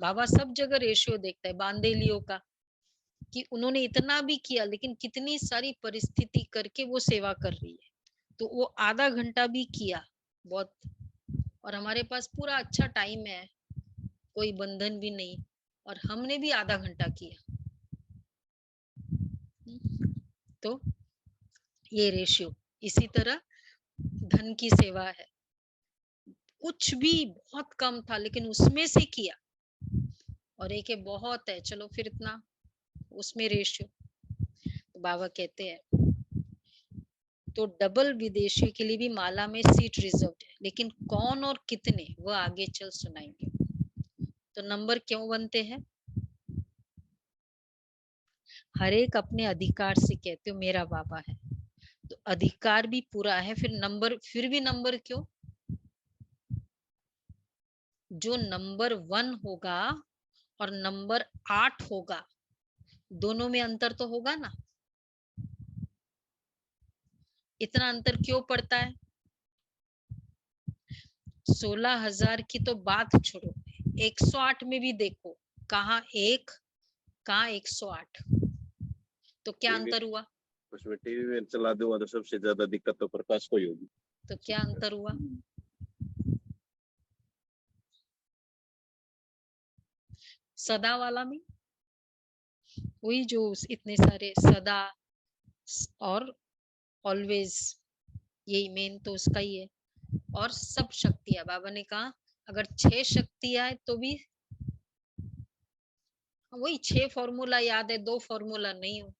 बाबा सब जगह रेशियो देखता है बांदेलियों का, कि उन्होंने इतना भी किया, लेकिन कितनी सारी परिस्थिति करके वो सेवा कर रही है, तो वो आधा घंटा भी किया बहुत, और हमारे पास पूरा अच्छा टाइम है, कोई बंधन भी नहीं, और हमने भी आधा घंटा किया। तो ये रेशियो, इसी तरह धन की सेवा है, कुछ भी बहुत कम था लेकिन उसमें से किया, और एक है बहुत है, चलो फिर इतना, उसमें रेशियो। तो बाबा कहते हैं, तो डबल विदेशी के लिए भी माला में सीट रिजर्व है, लेकिन कौन और कितने वो आगे चल सुनाएंगे। तो नंबर क्यों बनते हैं? हर एक अपने अधिकार से कहते हो मेरा बाबा है, तो अधिकार भी पूरा है, फिर नंबर, फिर भी नंबर क्यों? जो नंबर 1 होगा और नंबर 8 होगा, दोनों में अंतर तो होगा ना। इतना अंतर क्यों पड़ता है? 16,000 की तो बात छोड़ो, 108 में भी देखो, कहाँ 1, कहाँ 108, तो क्या अंतर हुआ? उसमें टीवी में चला दूंगा तो सबसे ज्यादा दिक्कत तो प्रकाश को ही होगी। तो क्या अंतर हुआ? सदा वाला में वही, जो इतने सारे सदा और ऑलवेज, यही मेन तो उसका ही है। और सब शक्तियां, बाबा ने कहा अगर 6 शक्तियां है तो भी वही 6 फॉर्मूला याद है, 2 फॉर्मूला नहीं हो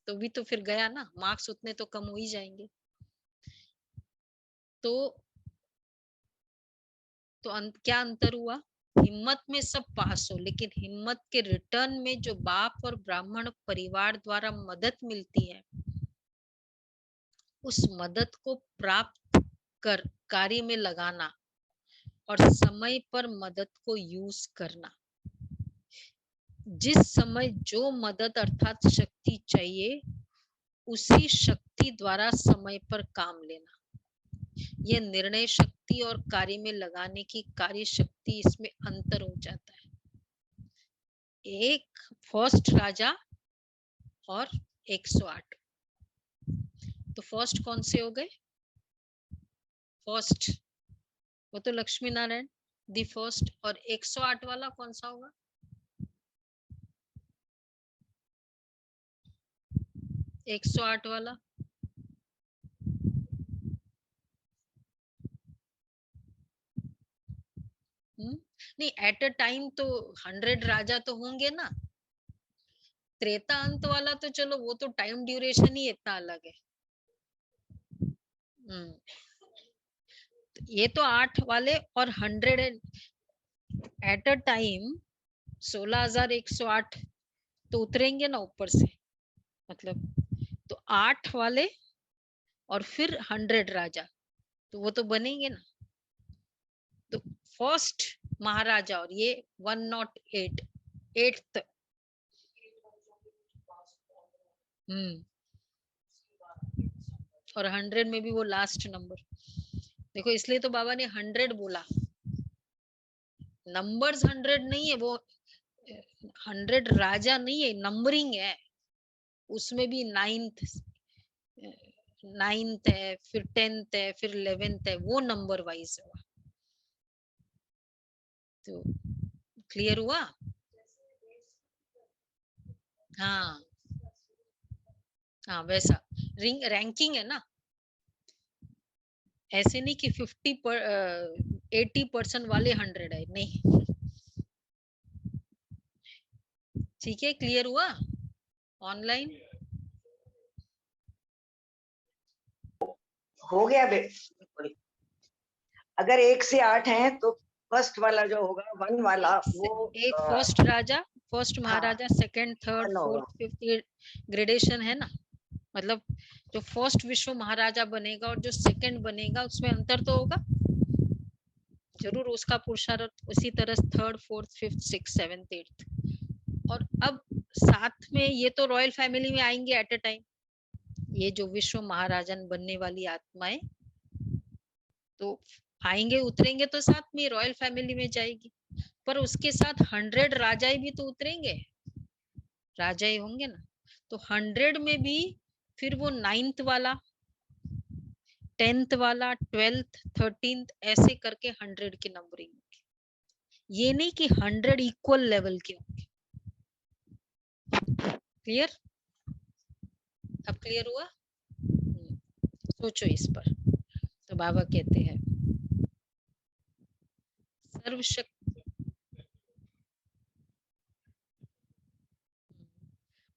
तो भी तो फिर गया ना, मार्क्स उतने तो कम हो ही जाएंगे। तो क्या अंतर हुआ? हिम्मत में सब पास हो, लेकिन हिम्मत के रिटर्न में जो बाप और ब्राह्मण परिवार द्वारा मदद मिलती है, उस मदद को प्राप्त कर कार्य में लगाना और समय पर मदद को यूज करना। जिस समय जो मदद अर्थात शक्ति चाहिए उसी शक्ति द्वारा समय पर काम लेना। यह निर्णय शक्ति और कार्य में लगाने की कार्य शक्ति, इसमें अंतर हो जाता है। एक फर्स्ट राजा और 108, तो फर्स्ट कौन से हो गए? फर्स्ट वो तो लक्ष्मी नारायण दी फर्स्ट, और 108 वाला कौन सा होगा? एक 108 वाला नहीं, एट अ टाइम तो 100 राजा तो होंगे ना। त्रेता अंत वाला तो चलो वो तो टाइम ड्यूरेशन ही इतना अलग है। ये तो 8 वाले और 100 एट अ टाइम 16,108 तो उतरेंगे ना ऊपर से, मतलब तो 8 वाले और फिर 100 राजा, तो वो तो बनेंगे ना। तो फर्स्ट महाराजा और ये 108 8th। और 100 में भी वो लास्ट नंबर देखो, इसलिए तो बाबा ने 100 बोला। नंबर्स 100 नहीं है, वो 100 राजा नहीं है, नंबरिंग है। उसमें भी 9th है, फिर 10th है, फिर 11th है, वो नंबर वाइज हुआ। तो क्लियर हुआ? हाँ हाँ, वैसा रिंग रैंकिंग है ना। ऐसे नहीं कि 80% वाले 100 है, नहीं। ठीक है, क्लियर हुआ? ऑनलाइन हो गया अगर 1 से 8 है तो फर्स्ट वाला जो होगा 1 वाला वो एक फर्स्ट राजा, फर्स्ट महाराजा, सेकंड, थर्ड, 1 होगा। फोर्थ, फिफ्थ ग्रेडेशन है ना। मतलब जो फर्स्ट विश्व महाराजा बनेगा और जो सेकंड बनेगा उसमें अंतर तो होगा जरूर। उसका पुरुषार्थ उसी तरह third, fourth, fifth, six, seventh, eighth. और अब साथ में ये तो रॉयल फैमिली में आएंगे एट अ टाइम। ये जो विश्व महाराजन बनने वाली आत्माएं तो आएंगे, उतरेंगे तो साथ में रॉयल फैमिली में जाएगी। पर उसके साथ 100 राजाएं भी तो उतरेंगे, राजा ही होंगे ना। तो 100 में भी फिर वो 9th वाला, 10th वाला, 12th, 13th ऐसे करके 100 की नंबरिंग होगी। ये नहीं कि 100 इक्वल लेवल के होंगे। क्लियर? अब क्लियर हुआ? सोचो इस पर। तो बाबा कहते हैं सर्वशक्ति,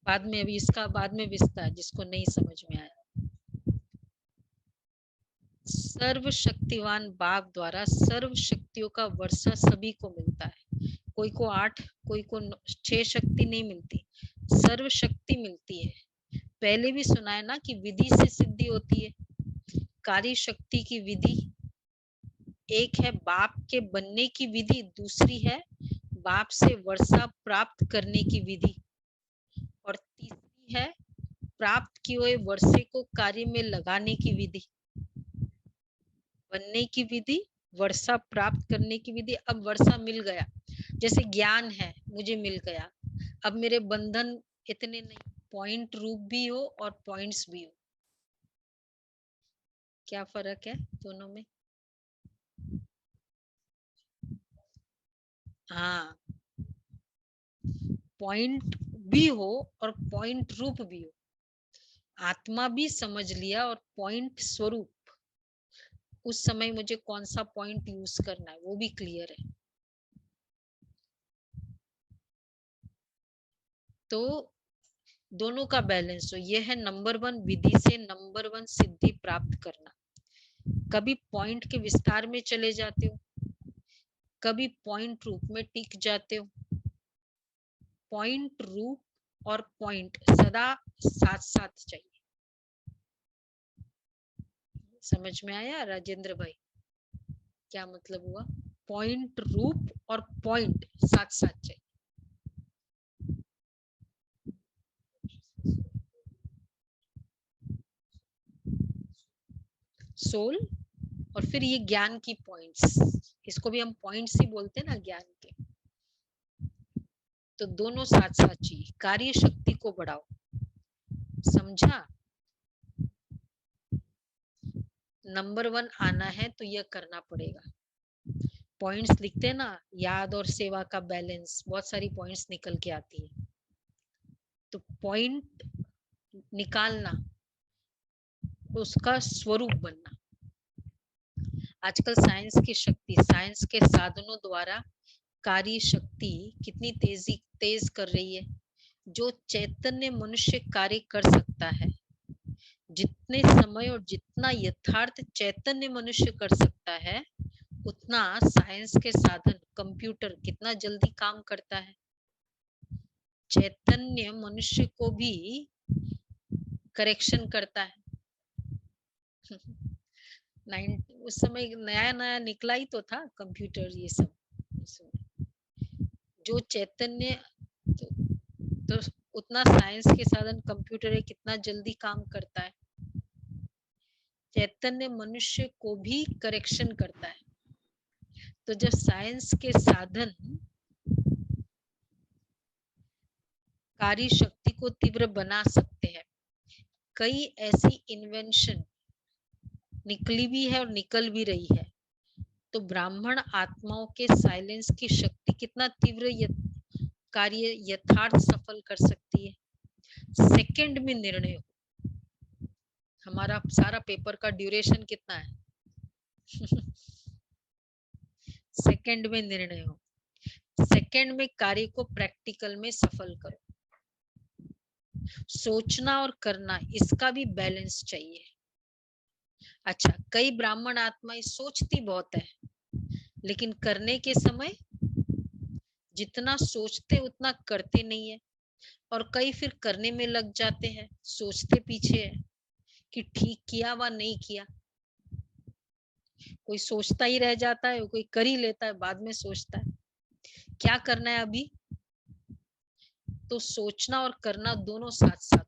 बाद में अभी इसका बाद में विस्तार जिसको नहीं समझ में आया। सर्वशक्तिवान बाप द्वारा सर्व शक्तियों का वर्षा सभी को मिलता है। कोई को 8, कोई को 6 शक्ति नहीं मिलती, सर्व शक्ति मिलती है। पहले भी सुना है ना कि विधि से सिद्धि होती है। कार्य शक्ति की विधि एक है, बाप के बनने की विधि दूसरी है, बाप से वर्षा प्राप्त करने की विधि, और तीसरी है प्राप्त किए हुए वर्षे को कार्य में लगाने की विधि। बनने की विधि, वर्षा प्राप्त करने की विधि। अब वर्षा मिल गया, जैसे ज्ञान है मुझे मिल गया, अब मेरे बंधन इतने नहीं, पॉइंट रूप भी हो और पॉइंट्स भी हो। क्या फर्क है दोनों में? हाँ, पॉइंट भी हो और पॉइंट रूप भी हो। आत्मा भी समझ लिया और पॉइंट स्वरूप, उस समय मुझे कौन सा पॉइंट यूज करना है वो भी क्लियर है। तो दोनों का बैलेंस हो, यह है नंबर 1, विधि से नंबर 1 सिद्धि प्राप्त करना। कभी पॉइंट के विस्तार में चले जाते हो, कभी पॉइंट रूप में टिक जाते हो। पॉइंट रूप और पॉइंट सदा साथ साथ चाहिए। समझ में आया राजेंद्र भाई? क्या मतलब हुआ? पॉइंट रूप और पॉइंट साथ साथ चाहिए। सोल और फिर ये ज्ञान की पॉइंट्स, इसको भी हम पॉइंट्स ही बोलते हैं ना ज्ञान के। तो दोनों साथ साथ चाहिए। कार्य शक्ति को बढ़ाओ, समझा? नंबर 1 आना है तो यह करना पड़ेगा। पॉइंट्स लिखते हैं ना, याद और सेवा का बैलेंस, बहुत सारी पॉइंट्स निकल के आती है। तो पॉइंट निकालना, उसका स्वरूप बनना। आजकल साइंस की शक्ति, साइंस के साधनों द्वारा कार्य शक्ति कितनी तेज कर रही है। जो चैतन्य मनुष्य कार्य कर सकता है, जितने समय और जितना यथार्थ चैतन्य मनुष्य कर सकता है, उतना साइंस के साधन कंप्यूटर कितना जल्दी काम करता है। चैतन्य मनुष्य को भी करेक्शन करता है। उस समय नया नया निकला ही तो था कंप्यूटर, ये सब। जो चैतन्य तो उतना साइंस के साधन कंप्यूटर है, कितना जल्दी काम करता है। चैतन्य मनुष्य को भी करेक्शन करता है। तो जब साइंस के साधन कार्य शक्ति को तीव्र बना सकते हैं, कई ऐसी इन्वेंशन निकली भी है और निकल भी रही है, तो ब्राह्मण आत्माओं के साइलेंस की शक्ति कितना तीव्र कार्य यथार्थ सफल कर सकती है। सेकंड में निर्णय हो। हमारा सारा पेपर का ड्यूरेशन कितना है? सेकंड में निर्णय हो। सेकंड में कार्य को प्रैक्टिकल में सफल करो। सोचना और करना, इसका भी बैलेंस चाहिए। अच्छा, कई ब्राह्मण आत्माएं सोचती बहुत है, लेकिन करने के समय जितना सोचते उतना करते नहीं है। और कई फिर करने में लग जाते हैं, सोचते पीछे है कि ठीक किया व नहीं किया। कोई सोचता ही रह जाता है, कोई कर ही लेता है, बाद में सोचता है। क्या करना है अभी? तो सोचना और करना दोनों साथ साथ।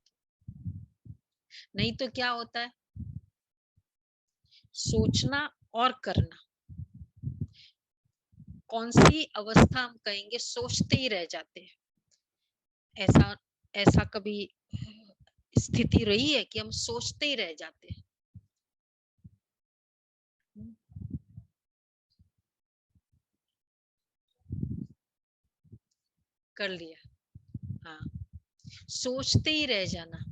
नहीं तो क्या होता है, सोचना और करना, कौन सी अवस्था हम कहेंगे, सोचते ही रह जाते हैं। ऐसा कभी स्थिति रही है कि हम सोचते ही रह जाते हैं? कर लिया, हाँ। सोचते ही रह जाना,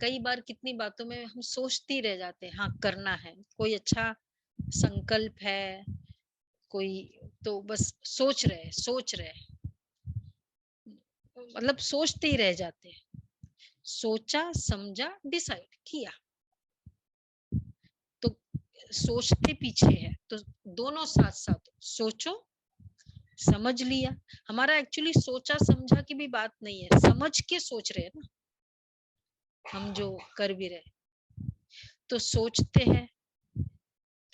कई बार कितनी बातों में हम सोचते ही रह जाते हैं। हाँ, करना है, कोई अच्छा संकल्प है, कोई तो बस सोच रहे, मतलब सोचते ही रह जाते हैं। सोचा, समझा, डिसाइड किया, तो सोचते पीछे है। तो दोनों साथ साथ, सोचो, समझ लिया। हमारा एक्चुअली सोचा समझा की भी बात नहीं है, समझ के सोच रहे हैं ना हम जो कर भी रहे। तो सोचते हैं,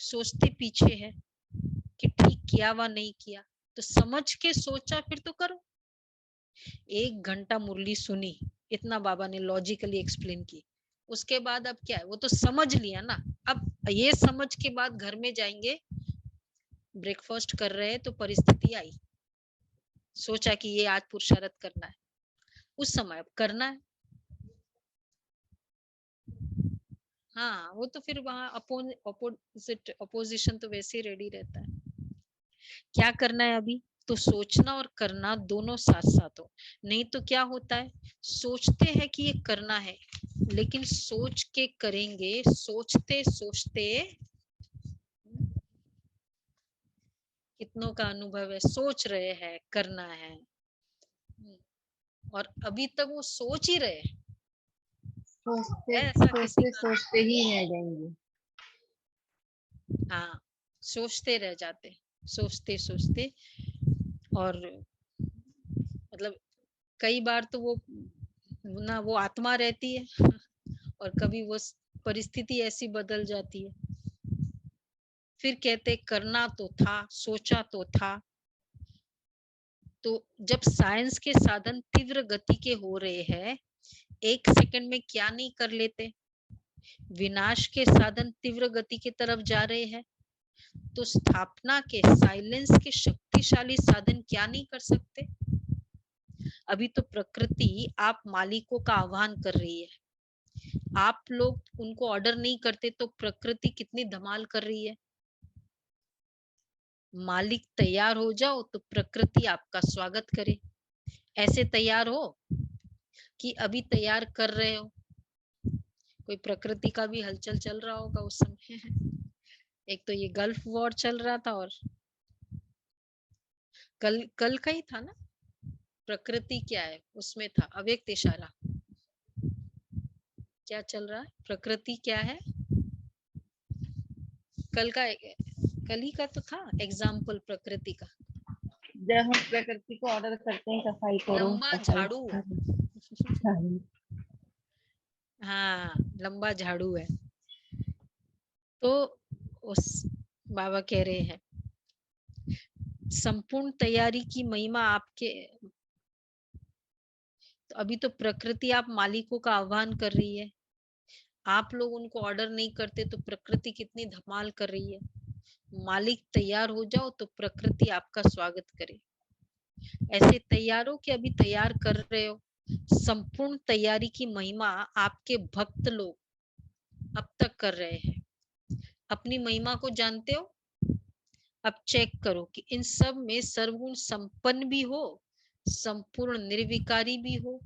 सोचते पीछे है कि ठीक किया व नहीं किया, तो समझ के सोचा फिर तो करो। 1 घंटा मुरली सुनी, इतना बाबा ने लॉजिकली एक्सप्लेन की, उसके बाद अब क्या है, वो तो समझ लिया ना। अब ये समझ के बाद घर में जाएंगे, ब्रेकफास्ट कर रहे हैं तो परिस्थिति आई, सोचा कि ये आज पुरुषार्थ करना है, उस समय अब करना है। हाँ, वो तो फिर वहां अपोजिशन तो वैसे ही रेडी रहता है। क्या करना है अभी? तो सोचना और करना दोनों साथ साथ हो। नहीं तो क्या होता है, सोचते हैं कि ये करना है, लेकिन सोच के करेंगे, सोचते सोचते कितनों का अनुभव है, सोच रहे हैं करना है, और अभी तक वो सोच ही रहे, सोचते ऐसा किसी सोचते का? सोचते ही रह जाएंगे। हाँ, सोचते रह जाते, सोचते सोचते। और मतलब कई बार तो वो ना वो आत्मा रहती है और कभी वो परिस्थिति ऐसी बदल जाती है। फिर कहते करना तो था, सोचा तो था। तो जब साइंस के साधन तीव्र गति के हो रहे हैं, 1 सेकंड में क्या नहीं कर लेते। विनाश के साधन तीव्र गति की तरफ जा रहे हैं, तो स्थापना के, साइलेंस के शक्तिशाली साधन क्या नहीं कर सकते। अभी तो प्रकृति आप मालिकों का आह्वान कर रही है, आप लोग उनको ऑर्डर नहीं करते तो प्रकृति कितनी धमाल कर रही है। मालिक तैयार हो जाओ तो प्रकृति आपका स्वागत करे। ऐसे तैयार हो कि अभी तैयार कर रहे हो। कोई प्रकृति का भी हलचल चल रहा होगा उस समय। एक तो ये गल्फ वॉर चल रहा था, और कल का ही था ना, प्रकृति क्या है उसमें था अव्यक्त इशारा। क्या चल रहा है, प्रकृति क्या है, कल ही का तो था एग्जाम्पल प्रकृति का। जब हम प्रकृति को ऑर्डर करते हैं सफाई करो, लंबा सफाई झाड़ू। करो। हाँ, लंबा झाड़ू है। तो उस बाबा कह रहे हैं संपूर्ण तैयारी की महिमा आपके। तो अभी तो प्रकृति आप मालिकों का आह्वान कर रही है, आप लोग उनको ऑर्डर नहीं करते तो प्रकृति कितनी धमाल कर रही है। मालिक तैयार हो जाओ तो प्रकृति आपका स्वागत करे। ऐसे तैयार हो कि अभी तैयार कर रहे हो। संपूर्ण तैयारी की महिमा आपके भक्त लोग अब तक कर रहे हैं। अपनी महिमा को जानते हो। अब चेक करो कि इन सब में सर्वगुण संपन्न भी हो, संपूर्ण निर्विकारी भी हो,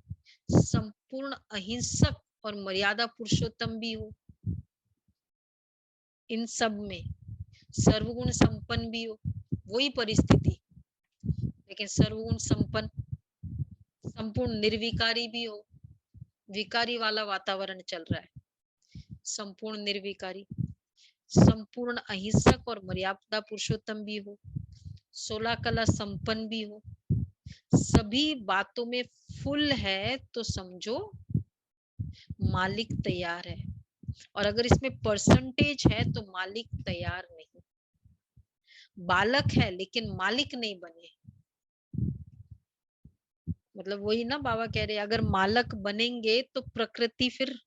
संपूर्ण अहिंसक और मर्यादा पुरुषोत्तम भी हो। इन सब में सर्वगुण संपन्न भी हो, वही परिस्थिति, लेकिन सर्वगुण संपन्न, संपूर्ण निर्विकारी भी हो। विकारी वाला वातावरण चल रहा है, संपूर्ण निर्विकारी, संपूर्ण अहिंसक और मर्यादा पुरुषोत्तम भी हो, 16 कला संपन्न भी हो, सभी बातों में फुल है, तो समझो मालिक तैयार है। और अगर इसमें परसेंटेज है तो मालिक तैयार नहीं। बालक है लेकिन मालिक नहीं बने। मतलब वही ना बाबा कह रहे हैं, अगर मालक बनेंगे तो प्रकृति फिर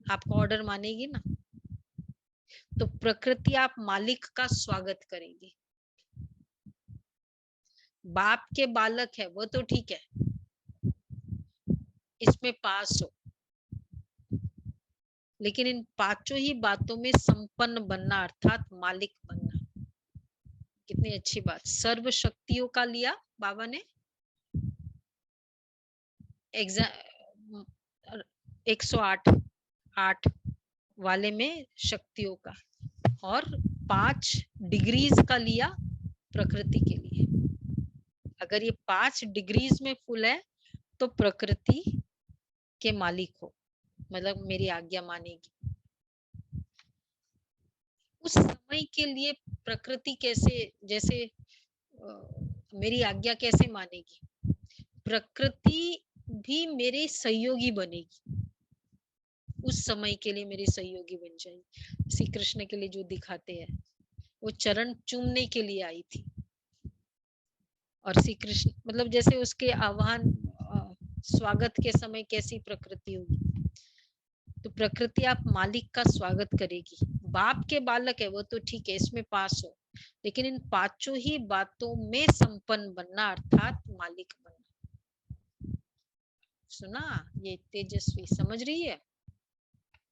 आपका ऑर्डर मानेगी ना। तो प्रकृति आप मालिक का स्वागत करेगी। बाप के बालक है वो तो ठीक है, इसमें पास हो, लेकिन इन पांचों ही बातों में संपन्न बनना अर्थात मालिक बनना। कितनी अच्छी बात। सर्व शक्तियों का लिया बाबा ने 108 वाले में शक्तियों का, और 5 डिग्रीज का लिया प्रकृति के लिए। अगर ये 5 डिग्रीज में फुल है तो प्रकृति के मालिक हो, मतलब मेरी आज्ञा मानेगी। उस समय के लिए प्रकृति कैसे, जैसे मेरी आज्ञा कैसे मानेगी। प्रकृति भी मेरे सहयोगी बनेगी, उस समय के लिए मेरी सहयोगी बन जाएगी। श्री कृष्ण के लिए जो दिखाते हैं, वो चरण चूमने के लिए आई थी, और श्री कृष्ण मतलब जैसे उसके आह्वान स्वागत के समय कैसी प्रकृति होगी, तो प्रकृति आप मालिक का स्वागत करेगी। बाप के बालक है वो तो ठीक है, इसमें पास हो, लेकिन इन पांचों ही बातों में संपन्न बनना अर्थात मालिक बनना। सुना, ये तेजस्वी समझ रही है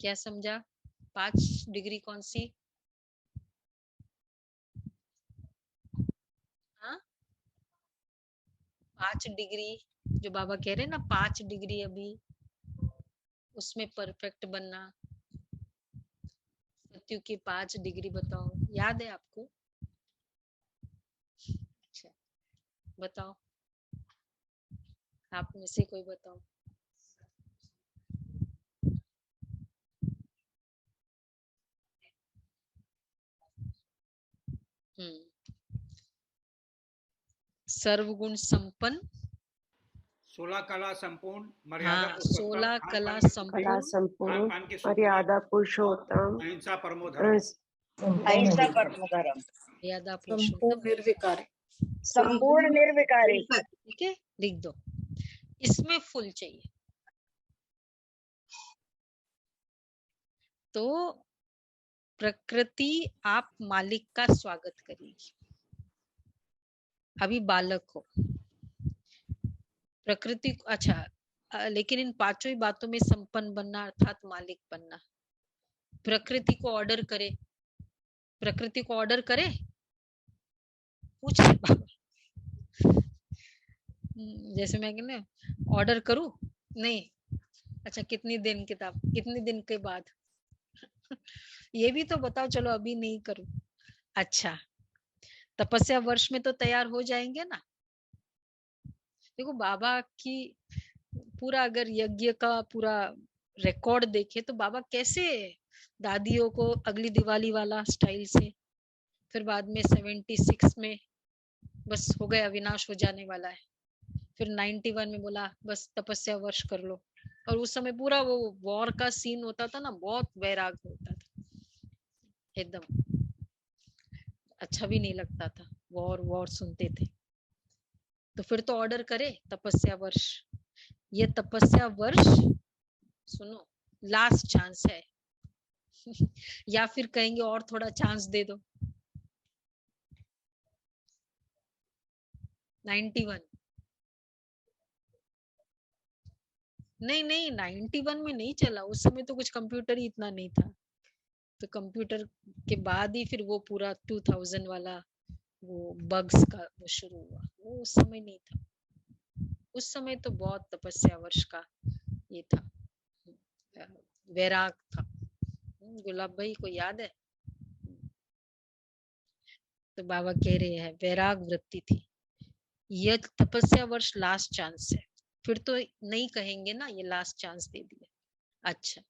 क्या? समझा? 5 डिग्री कौन सी? हाँ, 5 डिग्री जो बाबा कह रहे हैं ना, 5 डिग्री अभी उसमें परफेक्ट बनना। सत्यु की 5 डिग्री बताओ, याद है आपको? अच्छा बताओ, आप में से कोई बताओ। सर्वगुण संपन्न, 16 कला संपूर्ण मर्यादा हाँ, पुरुषोत्तम, 16 खान कला पान के संपूर्ण कला संपूर्ण खान के सूत्र, मर्यादा पुरुषोत्तम अहिंसा परमो धर्म, अहिंसा परमो धर्म, मर्यादा संपूर्ण पुरुषोत्तम, निर्विकारी। संपूर्ण निर्विकारी। ठीक है, लिख दो। इसमें फुल चाहिए। तो प्रकृति आप मालिक का स्वागत करेगी। अभी बालक हो, प्रकृति को अच्छा, लेकिन इन पांचों ही बातों में संपन्न बनना अर्थात मालिक बनना। प्रकृति को ऑर्डर करे, प्रकृति को ऑर्डर करे, पूछ बाबा। जैसे मैं कहना ऑर्डर करूं, नहीं, अच्छा कितनी दिन किताब, कितने दिन के बाद ये भी तो बताओ, चलो अभी नहीं करूं। अच्छा, तपस्या वर्ष में तो तैयार हो जाएंगे ना। देखो बाबा की पूरा अगर यज्ञ का पूरा रिकॉर्ड देखे तो बाबा कैसे दादियों को अगली दिवाली वाला स्टाइल से, फिर बाद में 76 में बस हो गया, विनाश हो जाने वाला है, फिर 91 में बोला बस तपस्या वर्ष कर लो। और उस समय पूरा वो वॉर का सीन होता था ना, बहुत वैराग होता था, एकदम अच्छा भी नहीं लगता था, वॉर सुनते थे। तो फिर तो ऑर्डर करे तपस्या वर्ष। ये तपस्या वर्ष सुनो लास्ट चांस है या फिर कहेंगे और थोड़ा चांस दे दो। 91 नहीं 91 में नहीं चला, उस समय तो कुछ कंप्यूटर ही इतना नहीं था। तो कंप्यूटर के बाद ही फिर वो पूरा 2000 वाला वो बग्स का वो शुरू हुआ, वो उस समय नहीं था। उस समय तो बहुत तपस्या वर्ष का ये था, वैराग था। गुलाब भाई को याद है? तो बाबा कह रहे हैं वैराग वृत्ति थी। यह तपस्या वर्ष लास्ट चांस है, फिर तो नहीं कहेंगे ना ये लास्ट चांस दे दिया। अच्छा,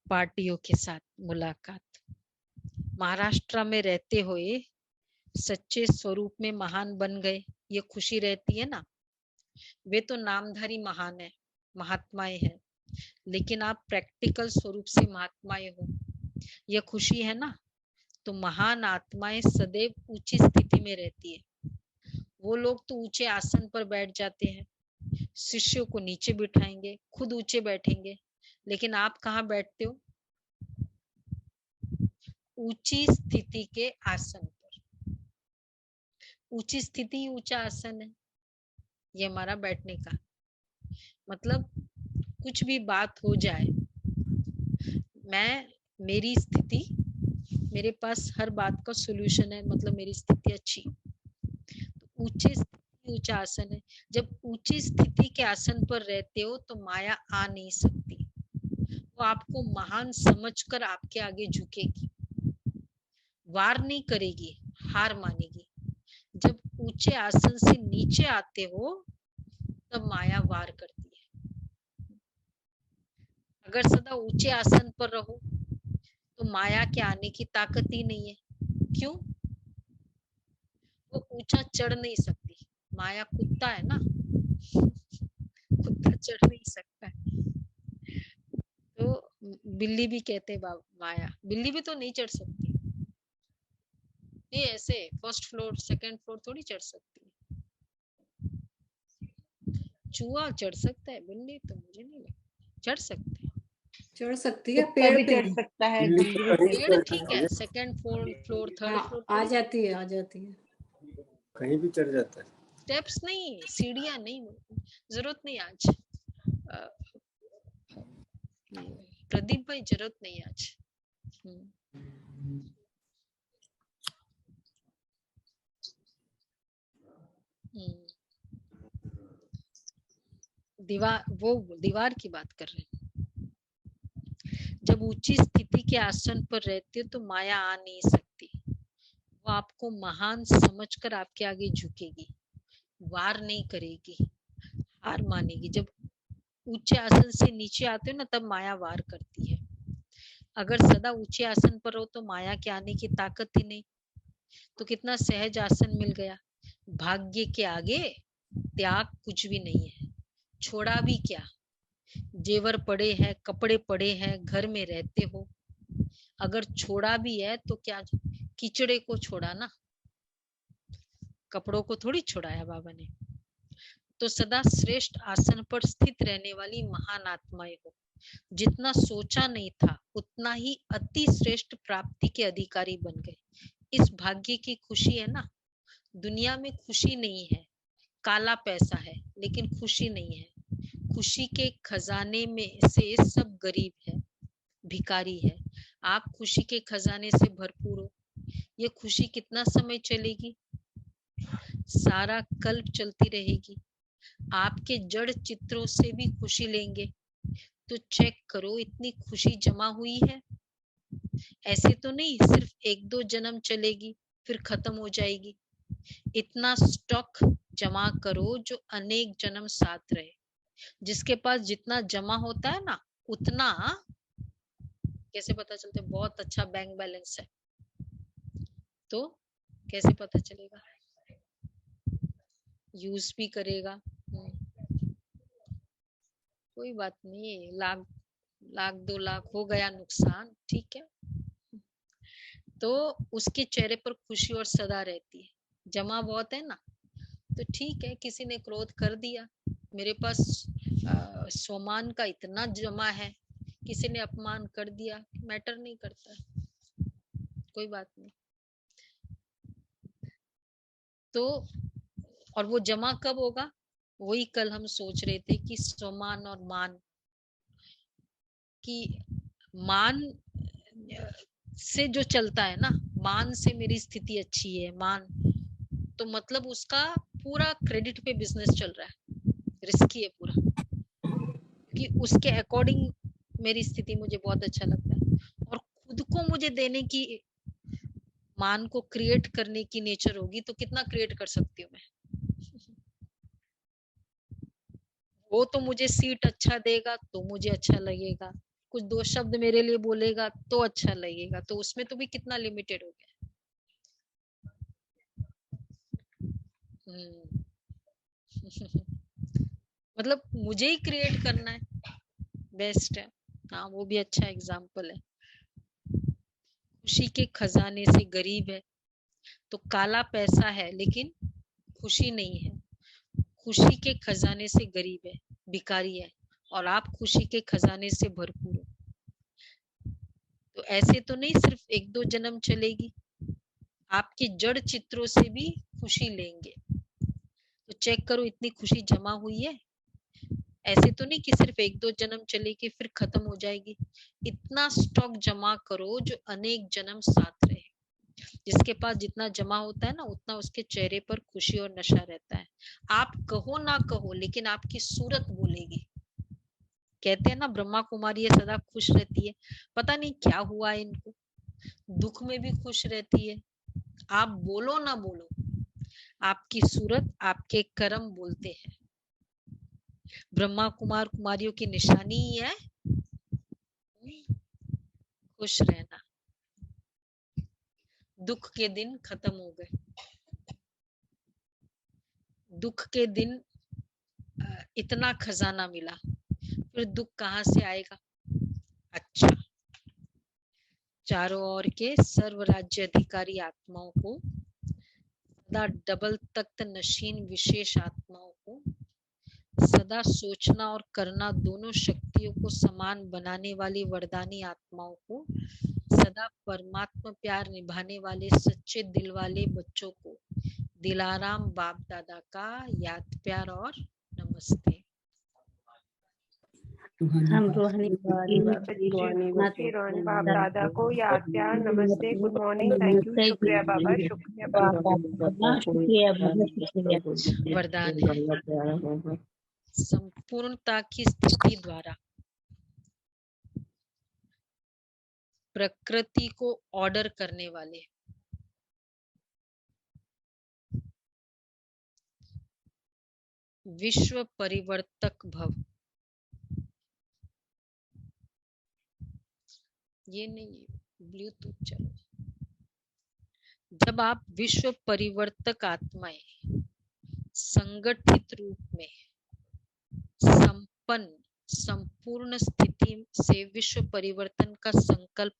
पार्टियों के साथ मुलाकात, महाराष्ट्र में रहते हुए सच्चे स्वरूप में महान बन गए, ये खुशी रहती है ना। वे तो नामधारी महान है, महात्माएं हैं, लेकिन आप प्रैक्टिकल स्वरूप से महात्माएं हो, यह खुशी है ना। तो महान आत्माएं सदैव ऊंची स्थिति में रहती है। वो लोग तो ऊंचे आसन पर बैठ जाते हैं, शिष्यों को नीचे बिठाएंगे, खुद ऊंचे बैठेंगे, लेकिन आप कहाँ बैठते हो? ऊंची स्थिति के आसन पर। ऊंची स्थिति ऊंचा आसन है, ये हमारा बैठने का मतलब। कुछ भी बात हो जाए, मेरी स्थिति, मेरे पास हर बात का सॉल्यूशन है, मतलब मेरी स्थिति अच्छी। तो ऊंची स्थिति ऊंचा आसन है। जब ऊंची स्थिति के आसन पर रहते हो तो माया आ नहीं सकती, वो आपको महान समझकर आपके आगे झुकेगी, वार नहीं करेगी, हार मानेगी। जब ऊंचे आसन से नीचे आते हो तब माया वार करती है। अगर सदा ऊंचे आसन पर रहो तो माया के आने की ताकत ही नहीं है। क्यों? वो ऊंचा चढ़ नहीं सकती। माया कुत्ता है ना, कुत्ता चढ़ नहीं सकता है। तो बिल्ली भी कहते हैं माया, बिल्ली भी तो नहीं चढ़ सकती। ये ऐसे फर्स्ट फ्लोर सेकंड फ्लोर थोड़ी चढ़ सकती है। चूहा चढ़ सकता है, बिल्ली तो मुझे नहीं लगता चढ़ सकते। चढ़ सकती है, कुत्ता पेड़ भी पे चढ़ नहीं। सकता है, बिल्ली बिल्ली तो भी कहीं चढ़ पेड़ सकती ठीक है, सेकंड फ्लोर थर्ड हाँ, फ्लोर आ जाती है, आ जाती है। कहीं भी चढ़ जाता है। स्टेप्स नहीं, सीढ़ियां नहीं, जरूरत नहीं आज। प्रदीप भाई जरूरत नहीं आज। दीवार की बात कर रहे हैं। जब ऊंची स्थिति के आसन पर रहते हो तो माया आ नहीं सकती, वो आपको महान समझकर आपके आगे झुकेगी, वार नहीं करेगी, हार मानेगी। जब ऊंचे आसन से नीचे आते हो ना तब माया वार करती है। अगर सदा ऊंचे आसन पर हो तो माया के आने की ताकत ही नहीं। तो कितना सहज आसन मिल गया, भाग्य के आगे त्याग कुछ भी नहीं है। छोड़ा भी क्या, जेवर पड़े हैं, कपड़े पड़े हैं, घर में रहते हो। अगर छोड़ा भी है तो क्या, कीचड़े को छोड़ा ना, कपड़ों को थोड़ी छोड़ाया बाबा ने। तो सदा श्रेष्ठ आसन पर स्थित रहने वाली महान आत्माएं हो। जितना सोचा नहीं था उतना ही अति श्रेष्ठ प्राप्ति के अधिकारी बन गए। इस भाग्य की खुशी है ना। दुनिया में खुशी नहीं है, काला पैसा है, लेकिन खुशी नहीं है। खुशी के खजाने में से सब गरीब है, भिखारी है। आप खुशी के खजाने से भरपूर हो। ये खुशी कितना समय चलेगी? सारा कल्प चलती रहेगी। आपके जड़ चित्रों से भी खुशी लेंगे तो चेक करो इतनी खुशी जमा हुई है। ऐसे तो नहीं सिर्फ 1-2 जन्म चलेगी फिर खत्म हो जाएगी। इतना स्टॉक जमा करो जो अनेक जन्म साथ रहे। जिसके पास जितना जमा होता है ना, उतना कैसे पता चलता है? बहुत अच्छा बैंक बैलेंस है तो कैसे पता चलेगा? यूज भी करेगा। कोई बात नहीं, लाख 2 लाख हो गया नुकसान, ठीक है, तो उसके चेहरे पर खुशी और सदा रहती है। जमा बहुत है ना, तो ठीक है, किसी ने क्रोध कर दिया, मेरे पास स्वमान का इतना जमा है, किसी ने अपमान कर दिया, मैटर नहीं करता, कोई बात नहीं। तो और वो जमा कब होगा? वही कल हम सोच रहे थे कि स्वमान और मान की, मान से जो चलता है ना, मान से मेरी स्थिति अच्छी है, मान तो मतलब उसका पूरा क्रेडिट पे बिजनेस चल रहा है, रिस्की है पूरा, कि उसके अकॉर्डिंग मेरी स्थिति मुझे बहुत अच्छा लगता है। और खुद को मुझे देने की, मान को क्रिएट करने की नेचर होगी तो कितना क्रिएट कर सकती हूँ मैं। वो तो मुझे सीट अच्छा देगा तो मुझे अच्छा लगेगा, कुछ 2 शब्द मेरे लिए बोलेगा तो अच्छा लगेगा, तो उसमें तो भी कितना लिमिटेड हो गया। मतलब मुझे ही क्रिएट करना है, बेस्ट है। हाँ, वो भी अच्छा एग्जाम्पल है। खुशी के खजाने से गरीब है, तो काला पैसा है लेकिन खुशी नहीं है। खुशी के खजाने से गरीब है, भिखारी है, और आप खुशी के खजाने से भरपूर हो। तो ऐसे तो नहीं सिर्फ 1-2 जन्म चलेगी, आपके जड़ चित्रों से भी खुशी लेंगे। तो चेक करो इतनी खुशी जमा हुई है। ऐसे तो नहीं कि सिर्फ 1-2 जन्म चलेगी फिर खत्म हो जाएगी। इतना स्टॉक जमा करो जो अनेक जन्म साथ रहे। जिसके पास जितना जमा होता है ना, उतना उसके चेहरे पर खुशी और नशा रहता है। आप कहो ना कहो लेकिन आपकी सूरत बोलेगी। कहते हैं ना ब्रह्मा कुमारी ये सदा खुश रहती है, पता नहीं क्या हुआ है इनको, दुख में भी खुश रहती है। आप बोलो ना बोलो, आपकी सूरत, आपके कर्म बोलते हैं। ब्रह्मा कुमार कुमारियों की निशानी ही है खुश रहना। दुख के दिन खत्म हो गए, दुख के दिन इतना खजाना मिला, फिर दुख कहाँ से आएगा? अच्छा, चारों ओर के सर्व राज्य अधिकारी आत्माओं को, सदा डबल तख्त नशीन विशेष आत्माओं को, सदा सोचना और करना दोनों शक्तियों को समान बनाने वाली वरदानी आत्माओं को, सदा परमात्मा प्यार निभाने वाले सच्चे दिल वाले बच्चों को दिलाराम बाप दादा का याद प्यार और नमस्ते। हम रूहानी रूहानी बच्चे रोहन बाप दादा को याद प्यार नमस्ते, गुड मॉर्निंग, थैंक यू, शुक्रिया बाबा, शुक्रिया बाबा। शुक्रिया। वरदान है संपूर्णता की स्थिति द्वारा प्रकृति को ऑर्डर करने वाले, विश्व परिवर्तक भव। ये नहीं, ब्लूटूथ चलो। जब आप विश्व परिवर्तक आत्माएं संगठित रूप में संपन्न संपूर्ण स्थिति से विश्व परिवर्तन का संकल्प,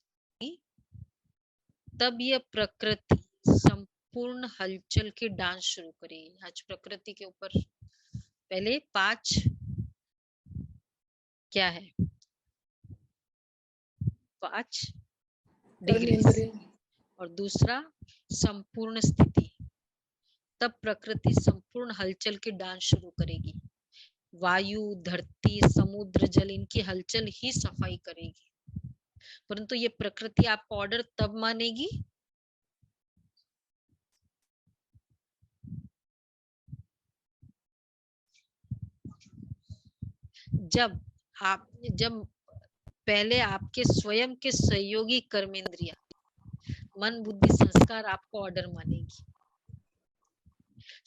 तब यह प्रकृति संपूर्ण हलचल की डांस शुरू करेगी। आज प्रकृति के ऊपर पहले 5 क्या है, 5 डिग्री, और दूसरा संपूर्ण स्थिति, तब प्रकृति संपूर्ण हलचल की डांस शुरू करेगी। वायु, धरती, समुद्र, जल, इनकी हलचल ही सफाई करेगी। परंतु ये प्रकृति आपका ऑर्डर तब मानेगी जब पहले आपके स्वयं के सहयोगी कर्मेंद्रिया, मन, बुद्धि, संस्कार आपको ऑर्डर मानेगी।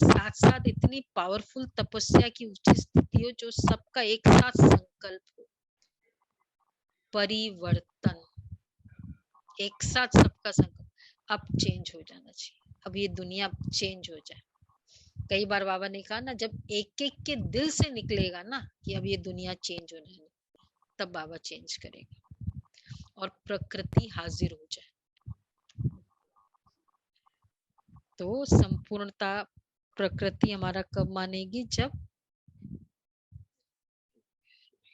साथ साथ इतनी पावरफुल तपस्या की उच्च स्थिति हो जो सबका एक साथ संकल्प हो, परिवर्तन, एक साथ सबका संकल्प। अब चेंज हो जाना चाहिए, अब ये दुनिया चेंज हो जाए। कई बार बाबा ने कहा ना, जब एक एक के दिल से निकलेगा ना कि अब ये दुनिया चेंज होने है, तब बाबा चेंज करेगा और प्रकृति हाजिर हो जाए। तो संपूर्णता प्रकृति हमारा कब मानेगी, जब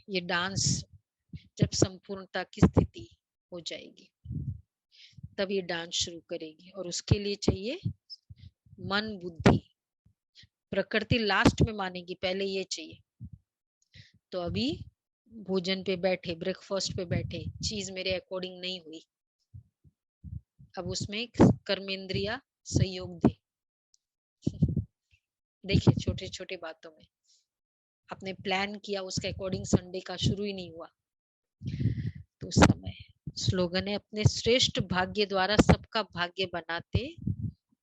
ये डांस, जब संपूर्णता की स्थिति हो जाएगी तब ये डांस शुरू करेगी। और उसके लिए चाहिए मन, बुद्धि। प्रकृति लास्ट में मानेगी, पहले ये चाहिए। तो अभी भोजन पे बैठे, ब्रेकफास्ट पे बैठे, चीज मेरे अकॉर्डिंग नहीं हुई, अब उसमें कर्मेंद्रिया सहयोग दे। देखिए छोटे छोटे बातों में आपने प्लान किया, उसके अकॉर्डिंग संडे का शुरू ही नहीं हुआ, तो समय। स्लोगन है, अपने श्रेष्ठ भाग्य द्वारा सबका भाग्य बनाते,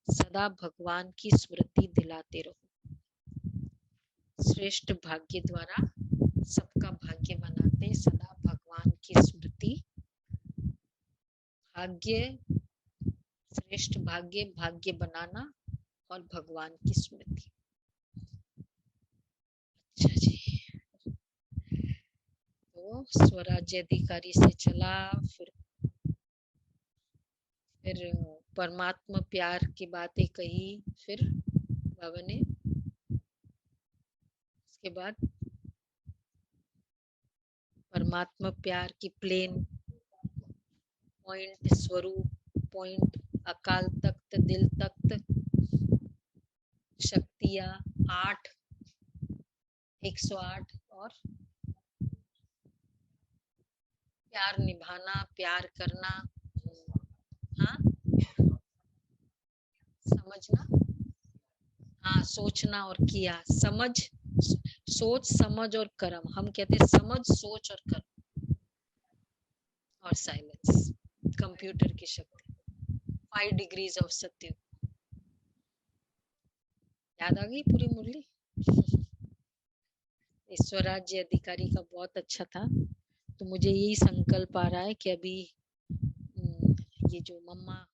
सदा भगवान की स्मृति दिलाते रहो। श्रेष्ठ भाग्य द्वारा सबका भाग्य बनाते, सदा भगवान की स्मृति। भाग्य, श्रेष्ठ भाग्य, भाग्य बनाना और भगवान की स्मृति। अच्छा जी, तो स्वराज्य अधिकारी से चला, फिर परमात्मा प्यार की बातें कही, फिर बाबा ने उसके बाद परमात्मा प्यार की प्लेन पॉइंट, स्वरूप पॉइंट, अकाल तख्त, दिल तख्त, शक्तियां 8, 108, और प्यार निभाना, प्यार करना, हाँ समझना, हाँ सोचना और किया। समझ, सोच, समझ और कर्म। हम कहते हैं समझ, सोच और कर्म, और साइलेंस, कंप्यूटर की शक्ति। 5 डिग्रीज ऑफ सत्य। याद आ गई पूरी मुरली? स्वराज्य अधिकारी का बहुत अच्छा था। तो मुझे यही संकल्प आ रहा है कि अभी ये जो मम्मा